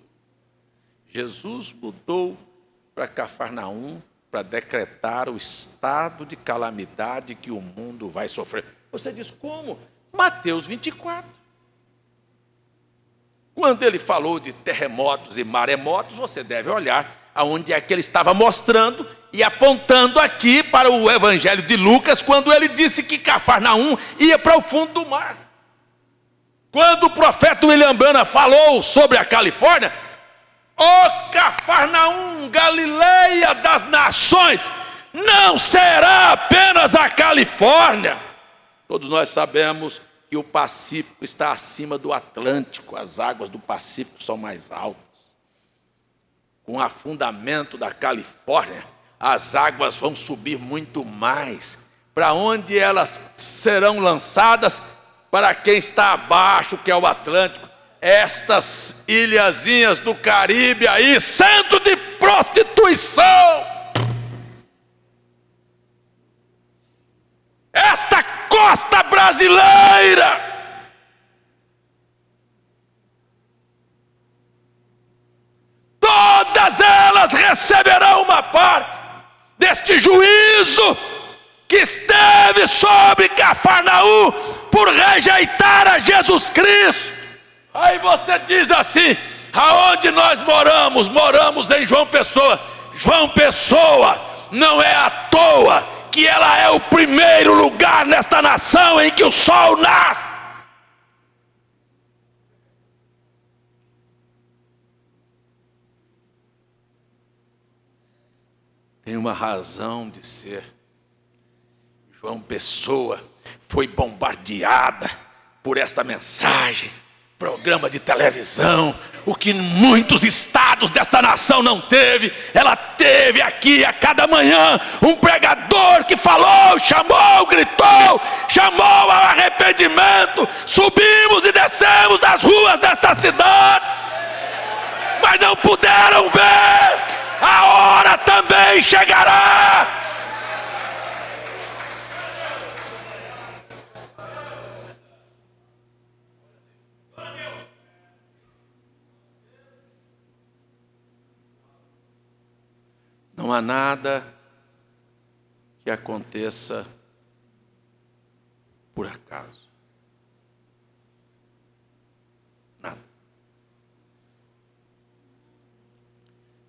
Jesus mudou para Cafarnaum para decretar o estado de calamidade que o mundo vai sofrer. Você diz como? Mateus 24. Quando ele falou de terremotos e maremotos, você deve olhar aonde é que ele estava mostrando e apontando aqui para o Evangelho de Lucas, quando ele disse que Cafarnaum ia para o fundo do mar. Quando o profeta William Branham falou sobre a Califórnia, ó Cafarnaum, Galileia das nações, não será apenas a Califórnia. Todos nós sabemos que o Pacífico está acima do Atlântico, as águas do Pacífico são mais altas. Com o afundamento da Califórnia, as águas vão subir muito mais. Para onde elas serão lançadas? Para quem está abaixo, que é o Atlântico. Estas ilhazinhas do Caribe aí, centro de prostituição. Esta costa brasileira. Todas elas receberão uma parte deste juízo que esteve sobre Cafarnaum por rejeitar a Jesus Cristo. Aí você diz assim: aonde nós moramos? Moramos em João Pessoa. João Pessoa não é à toa que ela é o primeiro lugar nesta nação em que o sol nasce. Tem uma razão de ser. João Pessoa foi bombardeada por esta mensagem, programa de televisão, o que muitos estados desta nação não teve. Ela teve aqui a cada manhã um pregador que falou, chamou, gritou, chamou ao arrependimento. Subimos e descemos as ruas desta cidade, mas não puderam ver. A hora também chegará. Não há nada que aconteça por acaso. Nada.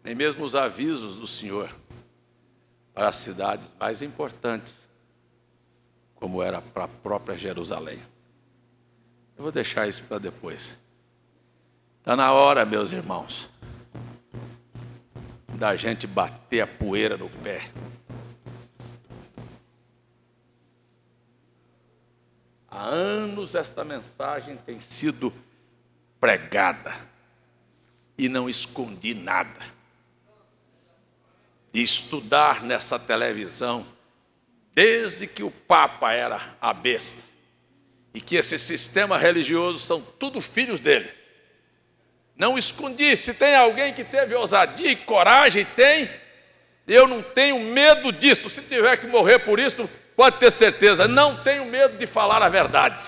Nem mesmo os avisos do Senhor para as cidades mais importantes, como era para a própria Jerusalém. Eu vou deixar isso para depois. Está na hora, meus irmãos, da gente bater a poeira no pé. Há anos esta mensagem tem sido pregada e não escondi nada. E estudar nessa televisão, desde que o Papa era a besta, e que esse sistema religioso são tudo filhos dele. Não escondi. Se tem alguém que teve ousadia e coragem, tem. Eu não tenho medo disso. Se tiver que morrer por isso, pode ter certeza, não tenho medo de falar a verdade.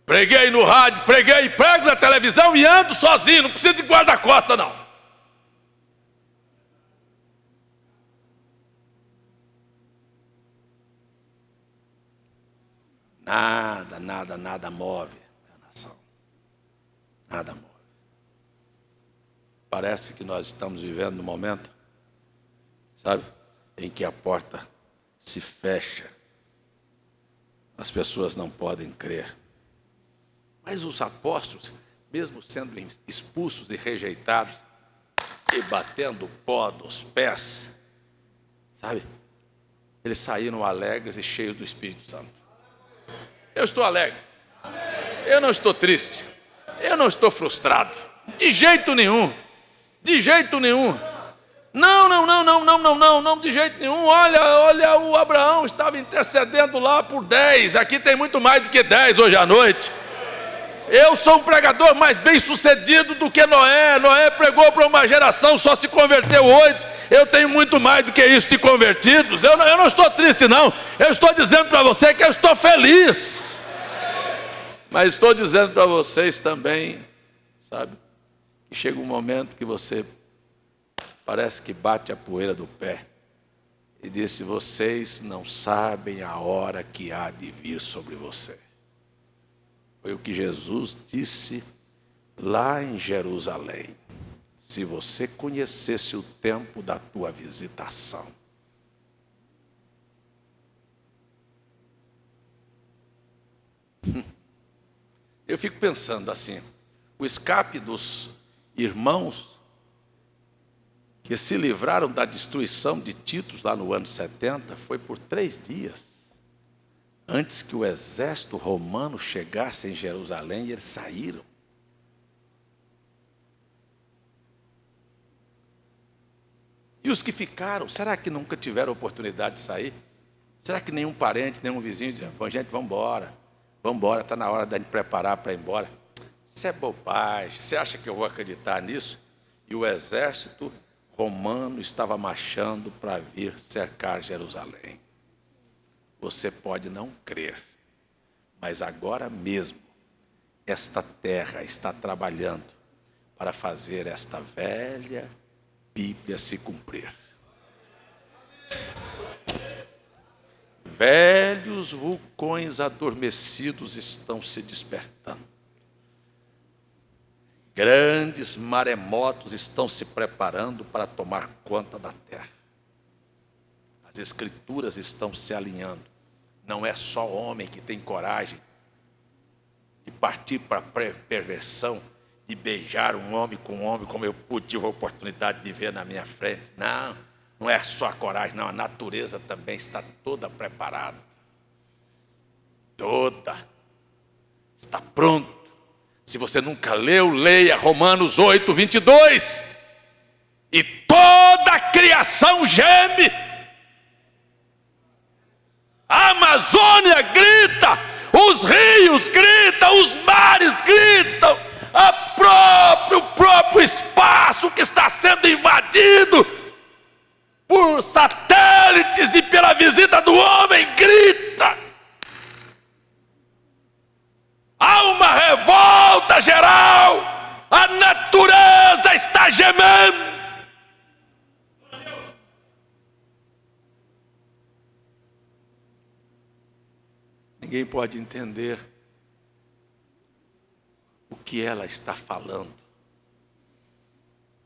Preguei no rádio, preguei e prego na televisão e ando sozinho, não preciso de guarda-costa não. Nada move a nação. Nada move. Parece que nós estamos vivendo num momento, sabe, em que a porta se fecha. As pessoas não podem crer. Mas os apóstolos, mesmo sendo expulsos e rejeitados, e batendo pó dos pés, sabe, eles saíram alegres e cheios do Espírito Santo. Eu estou alegre. Eu não estou triste. Eu não estou frustrado. De jeito nenhum. De jeito nenhum. Não, de jeito nenhum. Olha, o Abraão estava intercedendo lá por 10. Aqui tem muito mais do que 10 hoje à noite. Eu sou um pregador mais bem sucedido do que Noé. Noé pregou para uma geração, só se converteu 8. Eu tenho muito mais do que isso de convertidos. Eu não estou triste não. Eu estou dizendo para você que eu estou feliz. Mas estou dizendo para vocês também, sabe, que chega um momento que você parece que bate a poeira do pé e diz: vocês não sabem a hora que há de vir sobre você. Foi o que Jesus disse lá em Jerusalém. Se você conhecesse o tempo da tua visitação. Eu fico pensando assim, o escape dos irmãos que se livraram da destruição de Tito lá no ano 70 foi por 3 dias. Antes que o exército romano chegasse em Jerusalém, eles saíram. E os que ficaram, será que nunca tiveram oportunidade de sair? Será que nenhum parente, nenhum vizinho dizia: gente, vamos embora, está na hora de gente preparar para ir embora? Isso é bobagem, você acha que eu vou acreditar nisso? E o exército romano estava marchando para vir cercar Jerusalém. Você pode não crer, mas agora mesmo, esta terra está trabalhando para fazer esta velha Bíblia se cumprir. Velhos vulcões adormecidos estão se despertando. Grandes maremotos estão se preparando para tomar conta da terra. As escrituras estão se alinhando. Não é só homem que tem coragem de partir para a perversão, de beijar um homem com um homem, como eu tive a oportunidade de ver na minha frente. Não é só a coragem, não. A natureza também está toda preparada. Toda. Está pronto. Se você nunca leu, leia Romanos 8, 22. E toda a criação geme. A Amazônia grita, os rios gritam, os mares gritam. O próprio espaço que está sendo invadido por satélites e pela visita do homem grita. Há uma revolta geral, a natureza está gemendo. Ninguém pode entender o que ela está falando.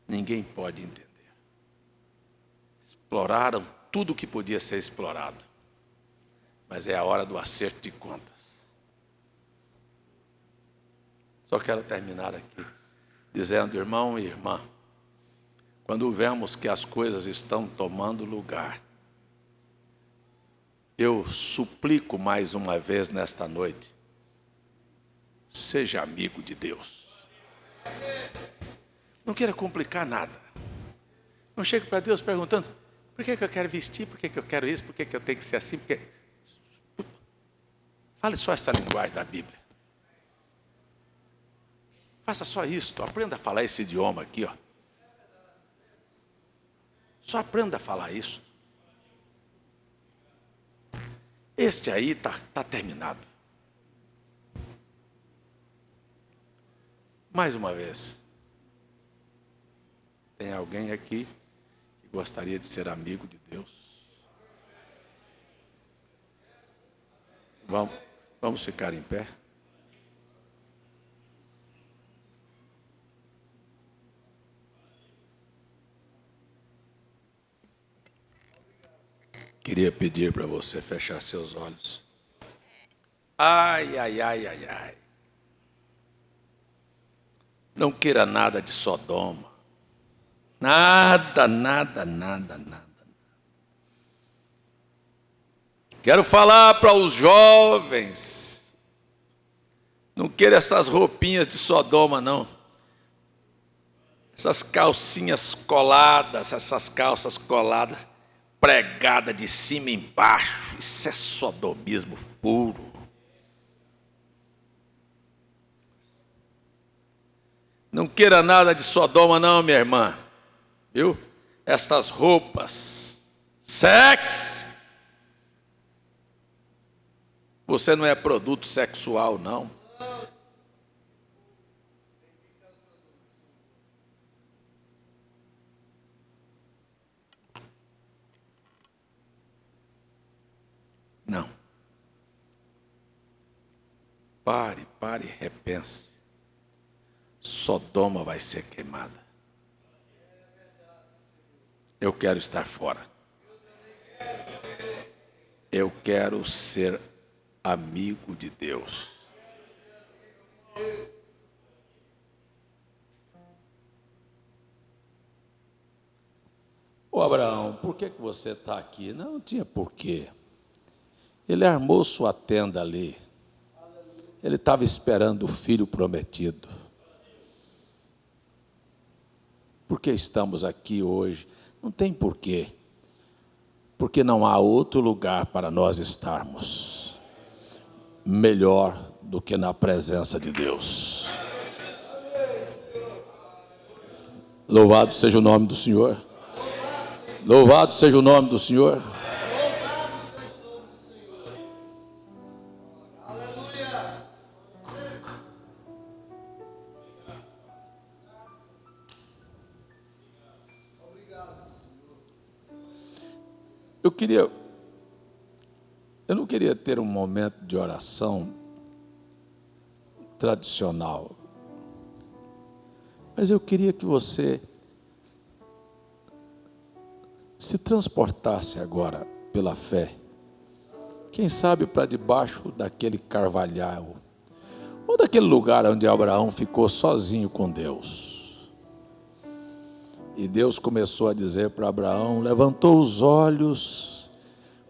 Ninguém pode entender. Exploraram tudo o que podia ser explorado. Mas é a hora do acerto de contas. Só quero terminar aqui dizendo, irmão e irmã, quando vemos que as coisas estão tomando lugar, eu suplico mais uma vez nesta noite, seja amigo de Deus. Não queira complicar nada. Não chegue para Deus perguntando, por que eu quero vestir, por que eu quero isso, por que eu tenho que ser assim, porque... Fale só essa linguagem da Bíblia. Faça só isso, aprenda a falar esse idioma aqui, ó. Só aprenda a falar isso. Este aí tá terminado. Mais uma vez. Tem alguém aqui que gostaria de ser amigo de Deus? Vamos ficar em pé? Queria pedir para você fechar seus olhos. Ai, ai, ai, ai, ai. Não queira nada de Sodoma. Nada, nada, nada, nada. Quero falar para os jovens. Não queira essas roupinhas de Sodoma, não. Essas calcinhas coladas, essas calças coladas, pregadas de cima e embaixo. Isso é sodomismo puro. Não queira nada de Sodoma, não, minha irmã. Viu? Estas roupas sexy. Você não é produto sexual, não. Não. Pare, repense. Sodoma vai ser queimada. Eu quero estar fora. Eu quero ser amigo de Deus. Ô Abraão, por que você está aqui? Não tinha porquê. Ele armou sua tenda ali. Ele estava esperando o filho prometido. Por que estamos aqui hoje? Não tem porquê. Porque não há outro lugar para nós estarmos melhor do que na presença de Deus. Louvado seja o nome do Senhor. Louvado seja o nome do Senhor. Eu não queria ter um momento de oração tradicional, mas eu queria que você se transportasse agora pela fé, quem sabe para debaixo daquele carvalhal, ou daquele lugar onde Abraão ficou sozinho com Deus. E Deus começou a dizer para Abraão, levantou os olhos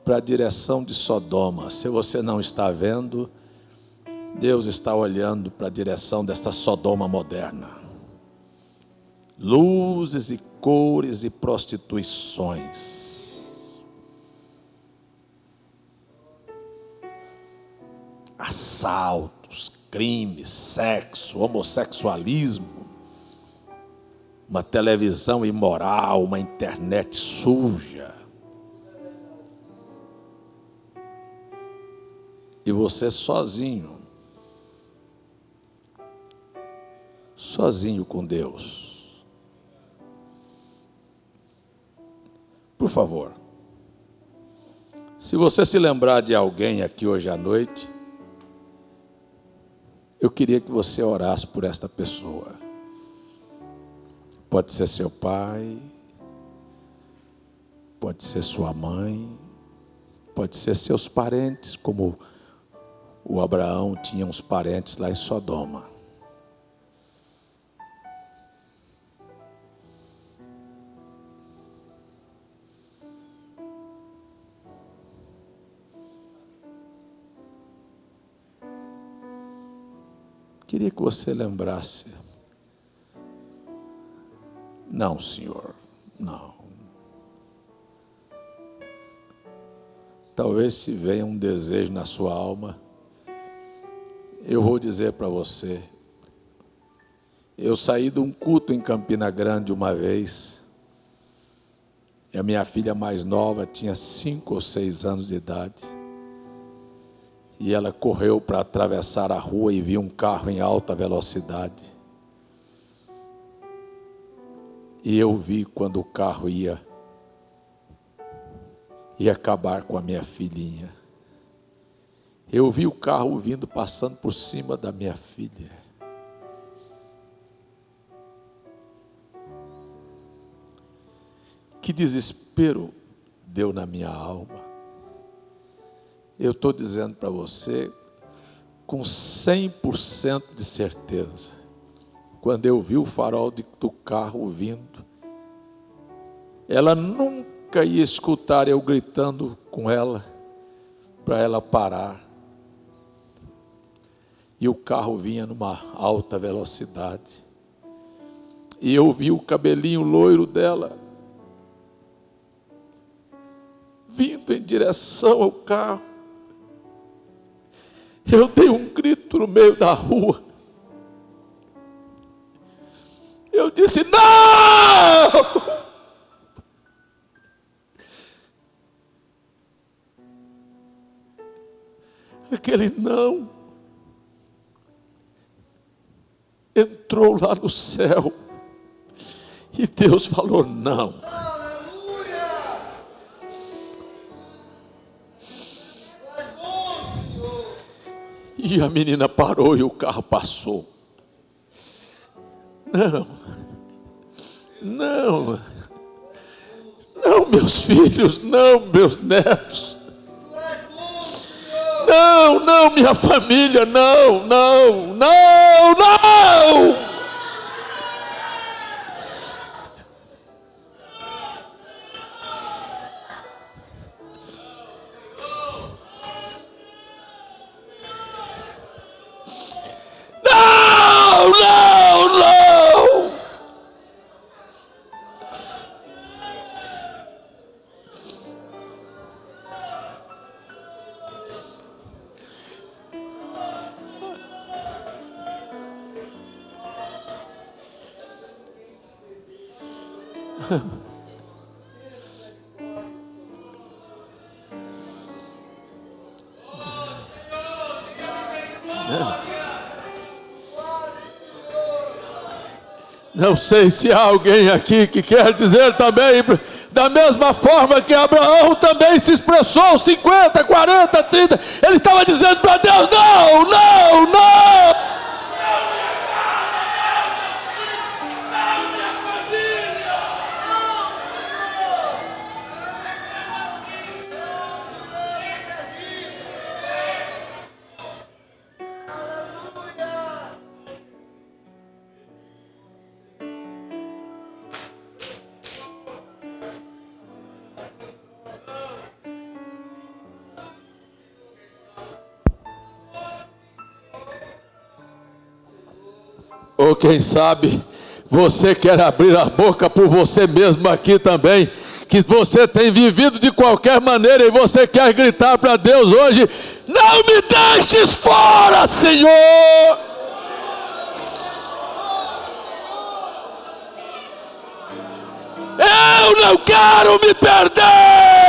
para a direção de Sodoma. Se você não está vendo, Deus está olhando para a direção desta Sodoma moderna. Luzes e cores e prostituições. Assaltos, crimes, sexo, homossexualismo. Uma televisão imoral, uma internet suja. E você sozinho com Deus. Por favor, se você se lembrar de alguém aqui hoje à noite, eu queria que você orasse por esta pessoa. Pode ser seu pai, pode ser sua mãe, pode ser seus parentes, como o Abraão tinha uns parentes lá em Sodoma. Queria que você lembrasse. Não, Senhor, não. Talvez se venha um desejo na sua alma. Eu vou dizer para você. Eu saí de um culto em Campina Grande uma vez. E a minha filha mais nova tinha 5 ou 6 anos de idade. E ela correu para atravessar a rua e viu um carro em alta velocidade. E eu vi quando o carro ia acabar com a minha filhinha. Eu vi o carro vindo, passando por cima da minha filha. Que desespero deu na minha alma. Eu estou dizendo para você, com 100% de certeza, quando eu vi o farol do carro vindo, ela nunca ia escutar eu gritando com ela, para ela parar. E o carro vinha numa alta velocidade. E eu vi o cabelinho loiro dela vindo em direção ao carro. Eu dei um grito no meio da rua. Eu disse: não! Aquele não entrou lá no céu. E Deus falou: não. E a menina parou e o carro passou. Não, não, não, meus filhos, não, meus netos, não, não, minha família, não, não, não, não. Não, não, não. Não sei se há alguém aqui que quer dizer também, da mesma forma que Abraão também se expressou, 50, 40, 30, ele estava dizendo para Deus: não, não, não. Ou quem sabe, você quer abrir a boca por você mesmo aqui também, que você tem vivido de qualquer maneira e você quer gritar para Deus hoje: não me deixes fora, Senhor! Eu não quero me perder!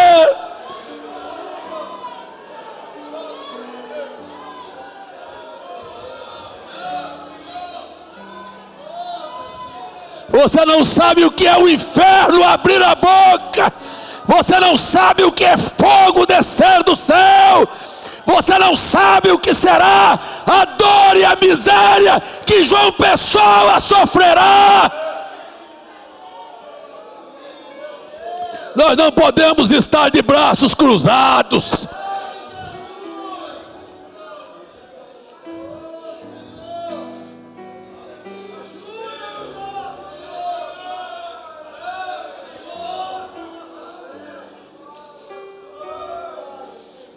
Você não sabe o que é o inferno abrir a boca. Você não sabe o que é fogo descer do céu. Você não sabe o que será a dor e a miséria que João Pessoa sofrerá. Nós não podemos estar de braços cruzados.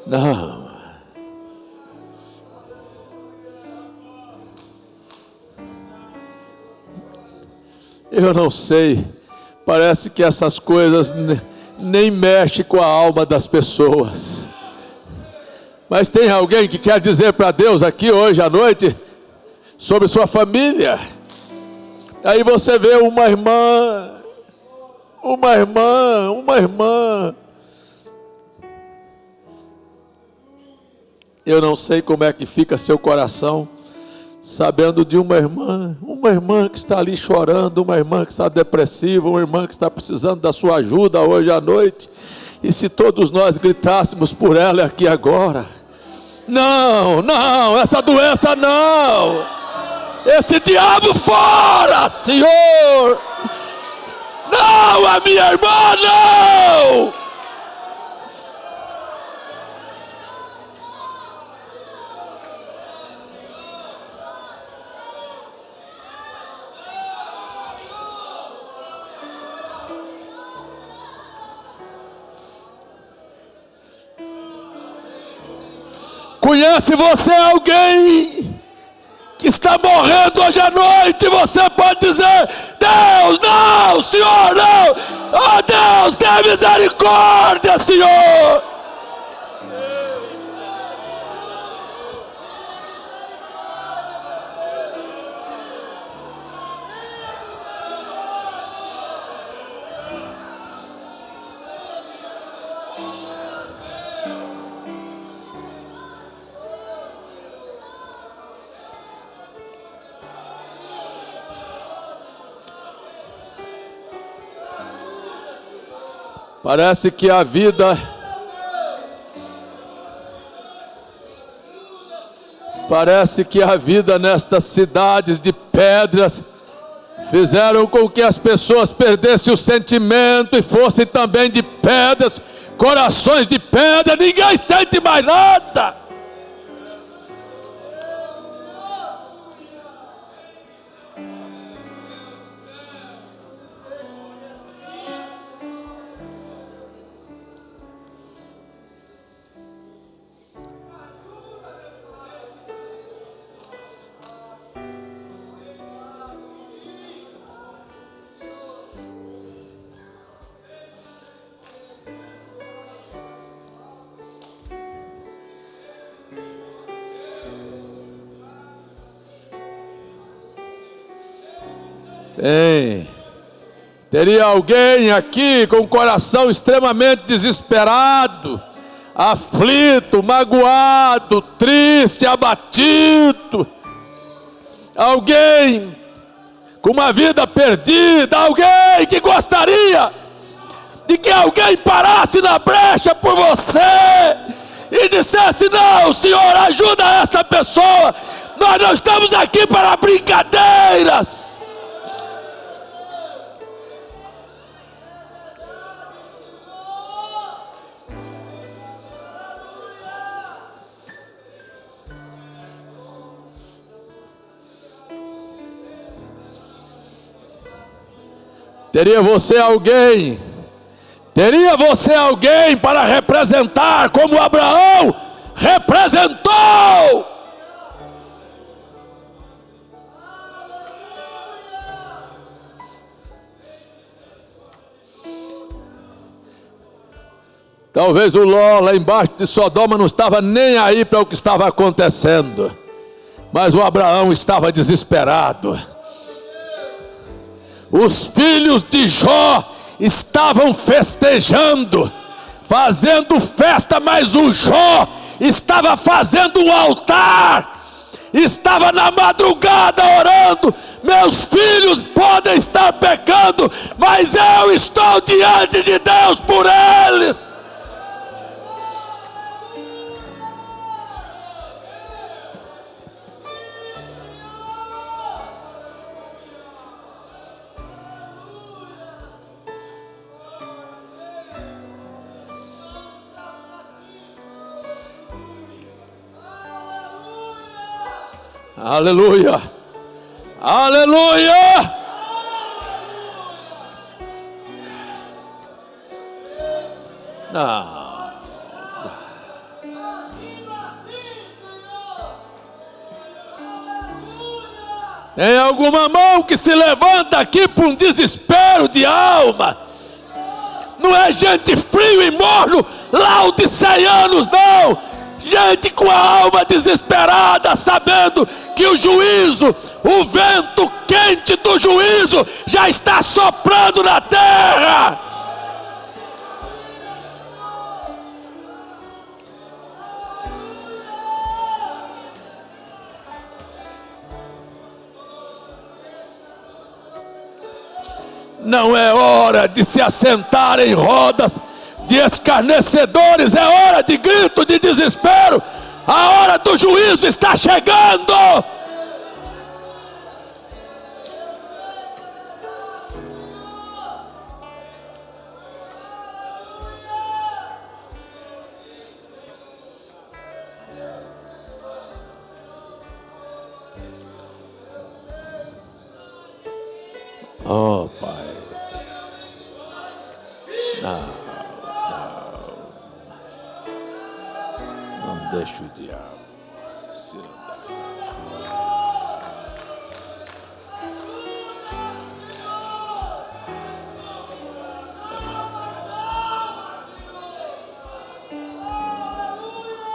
Não. Eu não sei, parece que essas coisas nem mexem com a alma das pessoas. Mas tem alguém que quer dizer para Deus aqui hoje à noite sobre sua família? Aí você vê uma irmã. Eu não sei como é que fica seu coração sabendo de uma irmã que está ali chorando, uma irmã que está depressiva, uma irmã que está precisando da sua ajuda hoje à noite. E se todos nós gritássemos por ela aqui agora: não, essa doença não, esse diabo fora, Senhor, não, a minha irmã não. Conhece você alguém que está morrendo hoje à noite? Você pode dizer: Deus, não, Senhor, não. Oh Deus, tenha misericórdia, Senhor. Parece que a vida nestas cidades de pedras fizeram com que as pessoas perdessem o sentimento e fossem também de pedras, corações de pedra. Ninguém sente mais nada. Teria alguém aqui com o coração extremamente desesperado, aflito, magoado, triste, abatido. Alguém com uma vida perdida, alguém que gostaria de que alguém parasse na brecha por você e dissesse: não, Senhor, ajuda esta pessoa. Nós não estamos aqui para brincadeiras. Teria você alguém para representar como Abraão representou? Talvez o Ló lá embaixo de Sodoma não estava nem aí para o que estava acontecendo, mas o Abraão estava desesperado. Os filhos de Jó estavam festejando, fazendo festa, mas o Jó estava fazendo um altar, estava na madrugada orando. Meus filhos podem estar pecando, mas eu estou diante de Deus por eles. Aleluia, aleluia. Não. Tem alguma mão que se levanta aqui por um desespero de alma. Não é gente frio e morno, laodiceanos, não. Gente com a alma desesperada, sabendo que o juízo, o vento quente do juízo já está soprando na terra. Não é hora de se assentar em rodas de escarnecedores, é hora de grito de desespero. A hora do juízo está chegando. Oh, Pai. Não deixa o diabo se andar.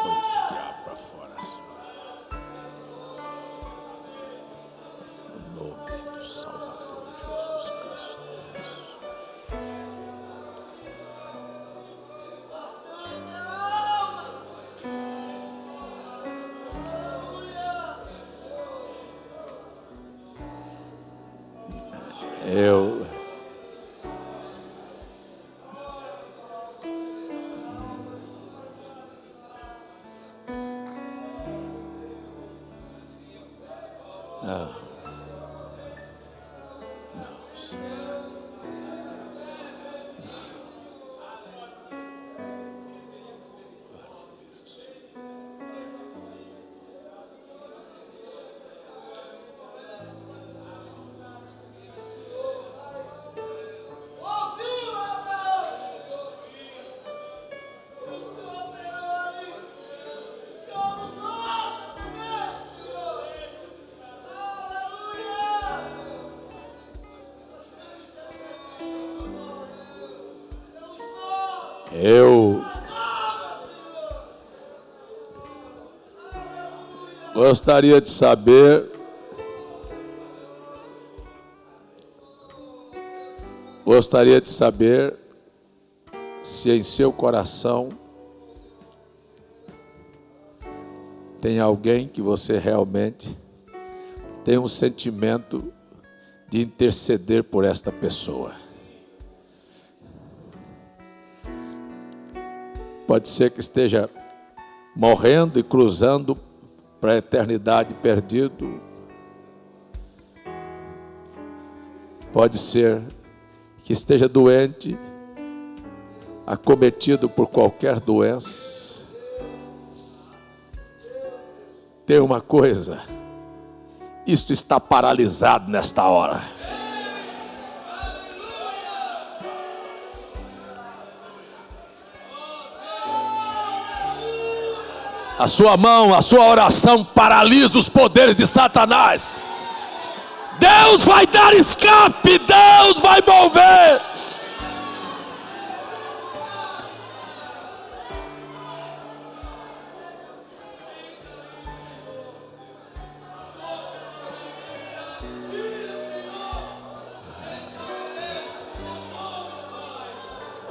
Põe esse diabo para fora, Senhor. No nome do Salvador Jesus Cristo. Eu gostaria de saber se em seu coração tem alguém que você realmente tem um sentimento de interceder por esta pessoa. Pode ser que esteja morrendo e cruzando para a eternidade perdido. Pode ser que esteja doente, acometido por qualquer doença. Tem uma coisa, isto está paralisado nesta hora. A sua mão, a sua oração paralisa os poderes de Satanás. Deus vai dar escape, Deus vai mover.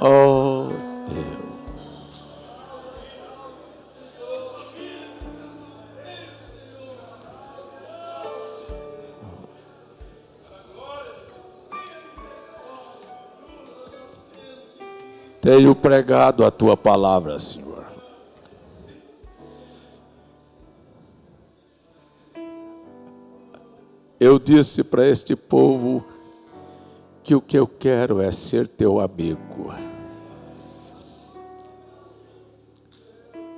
Oh, Deus. Tenho pregado a tua palavra, Senhor. Eu disse para este povo que o que eu quero é ser teu amigo.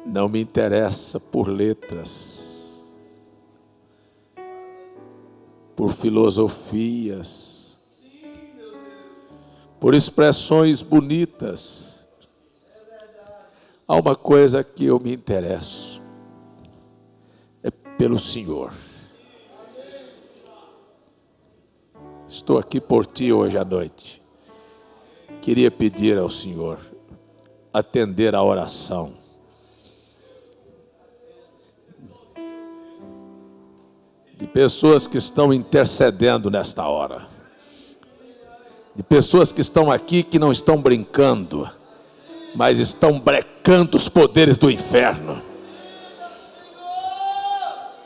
Não me interessa por letras, por filosofias, por expressões bonitas. Há uma coisa que eu me interesso, é pelo Senhor. Estou aqui por ti hoje à noite. Queria pedir ao Senhor atender a oração de pessoas que estão intercedendo nesta hora, de pessoas que estão aqui que não estão brincando, mas estão brecando os poderes do inferno,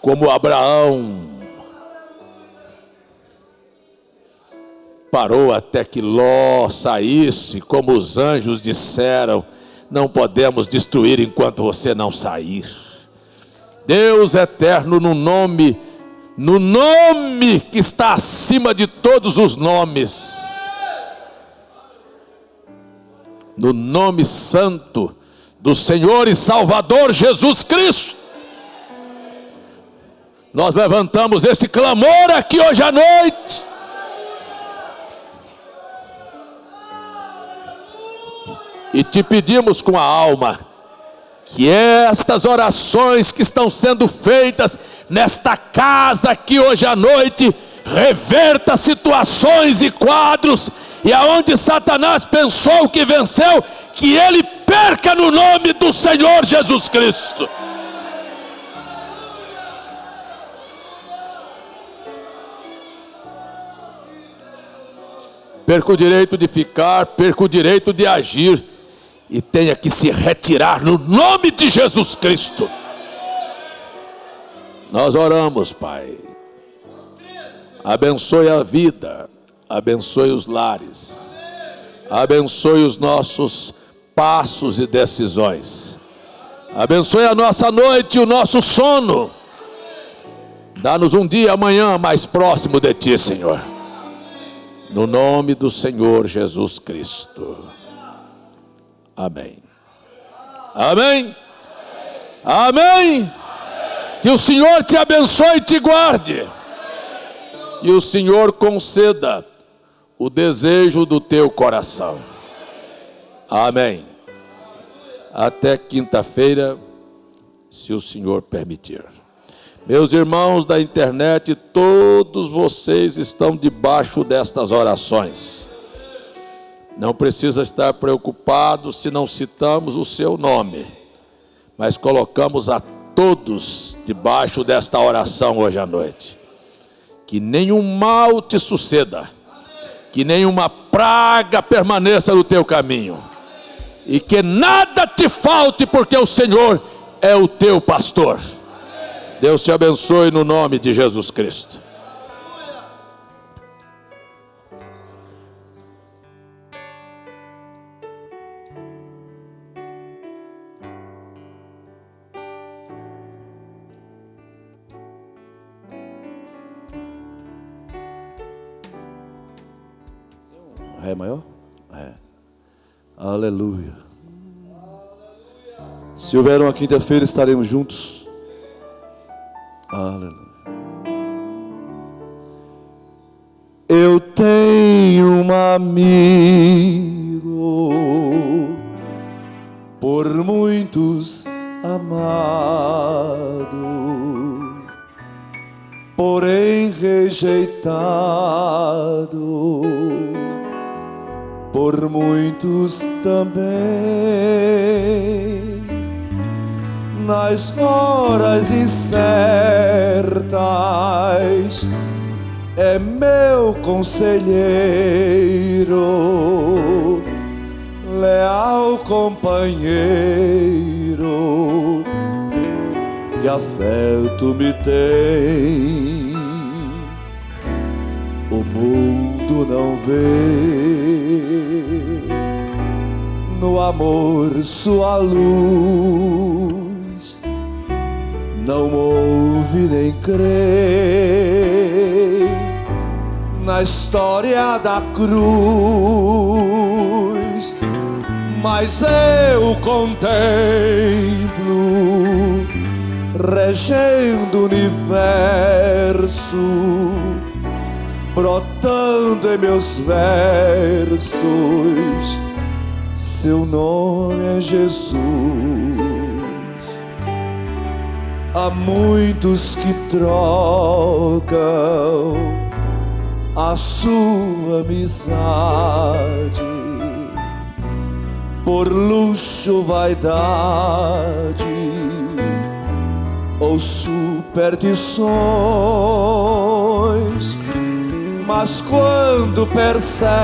como Abraão parou até que Ló saísse, como os anjos disseram: não podemos destruir enquanto você não sair. Deus eterno, no nome que está acima de todos os nomes, no nome santo do Senhor e Salvador Jesus Cristo, nós levantamos este clamor aqui hoje à noite. E te pedimos com a alma que estas orações que estão sendo feitas nesta casa aqui hoje à noite reverta situações e quadros, e aonde Satanás pensou que venceu, que ele perca no nome do Senhor Jesus Cristo. Perca o direito de ficar, perca o direito de agir, e tenha que se retirar no nome de Jesus Cristo. Nós oramos, Pai. Abençoe a vida, abençoe os lares, abençoe os nossos passos e decisões, abençoe a nossa noite e o nosso sono. Dá-nos um dia amanhã mais próximo de Ti, Senhor, no nome do Senhor Jesus Cristo. Amém. Amém. Amém. Que o Senhor te abençoe e te guarde. E o Senhor conceda o desejo do teu coração. Amém. Até quinta-feira, se o Senhor permitir. Meus irmãos da internet, todos vocês estão debaixo destas orações. Não precisa estar preocupado se não citamos o seu nome, mas colocamos a todos debaixo desta oração hoje à noite. Que nenhum mal te suceda, que nenhuma praga permaneça no teu caminho, e que nada te falte, porque o Senhor é o teu pastor. Deus te abençoe no nome de Jesus Cristo. Ré maior? É. Aleluia. Se houver uma quinta-feira, estaremos juntos. Aleluia. Eu tenho um amigo, por muitos amado, porém rejeitado por muitos também. Nas horas incertas é meu conselheiro, leal companheiro, que afeto me tem. O mundo não vê no amor sua luz, não ouve nem crê na história da cruz, mas eu contemplo regendo o universo, brotando em meus versos, seu nome é Jesus. Há muitos que trocam a sua amizade, por luxo, vaidade ou superstições, mas quando percebem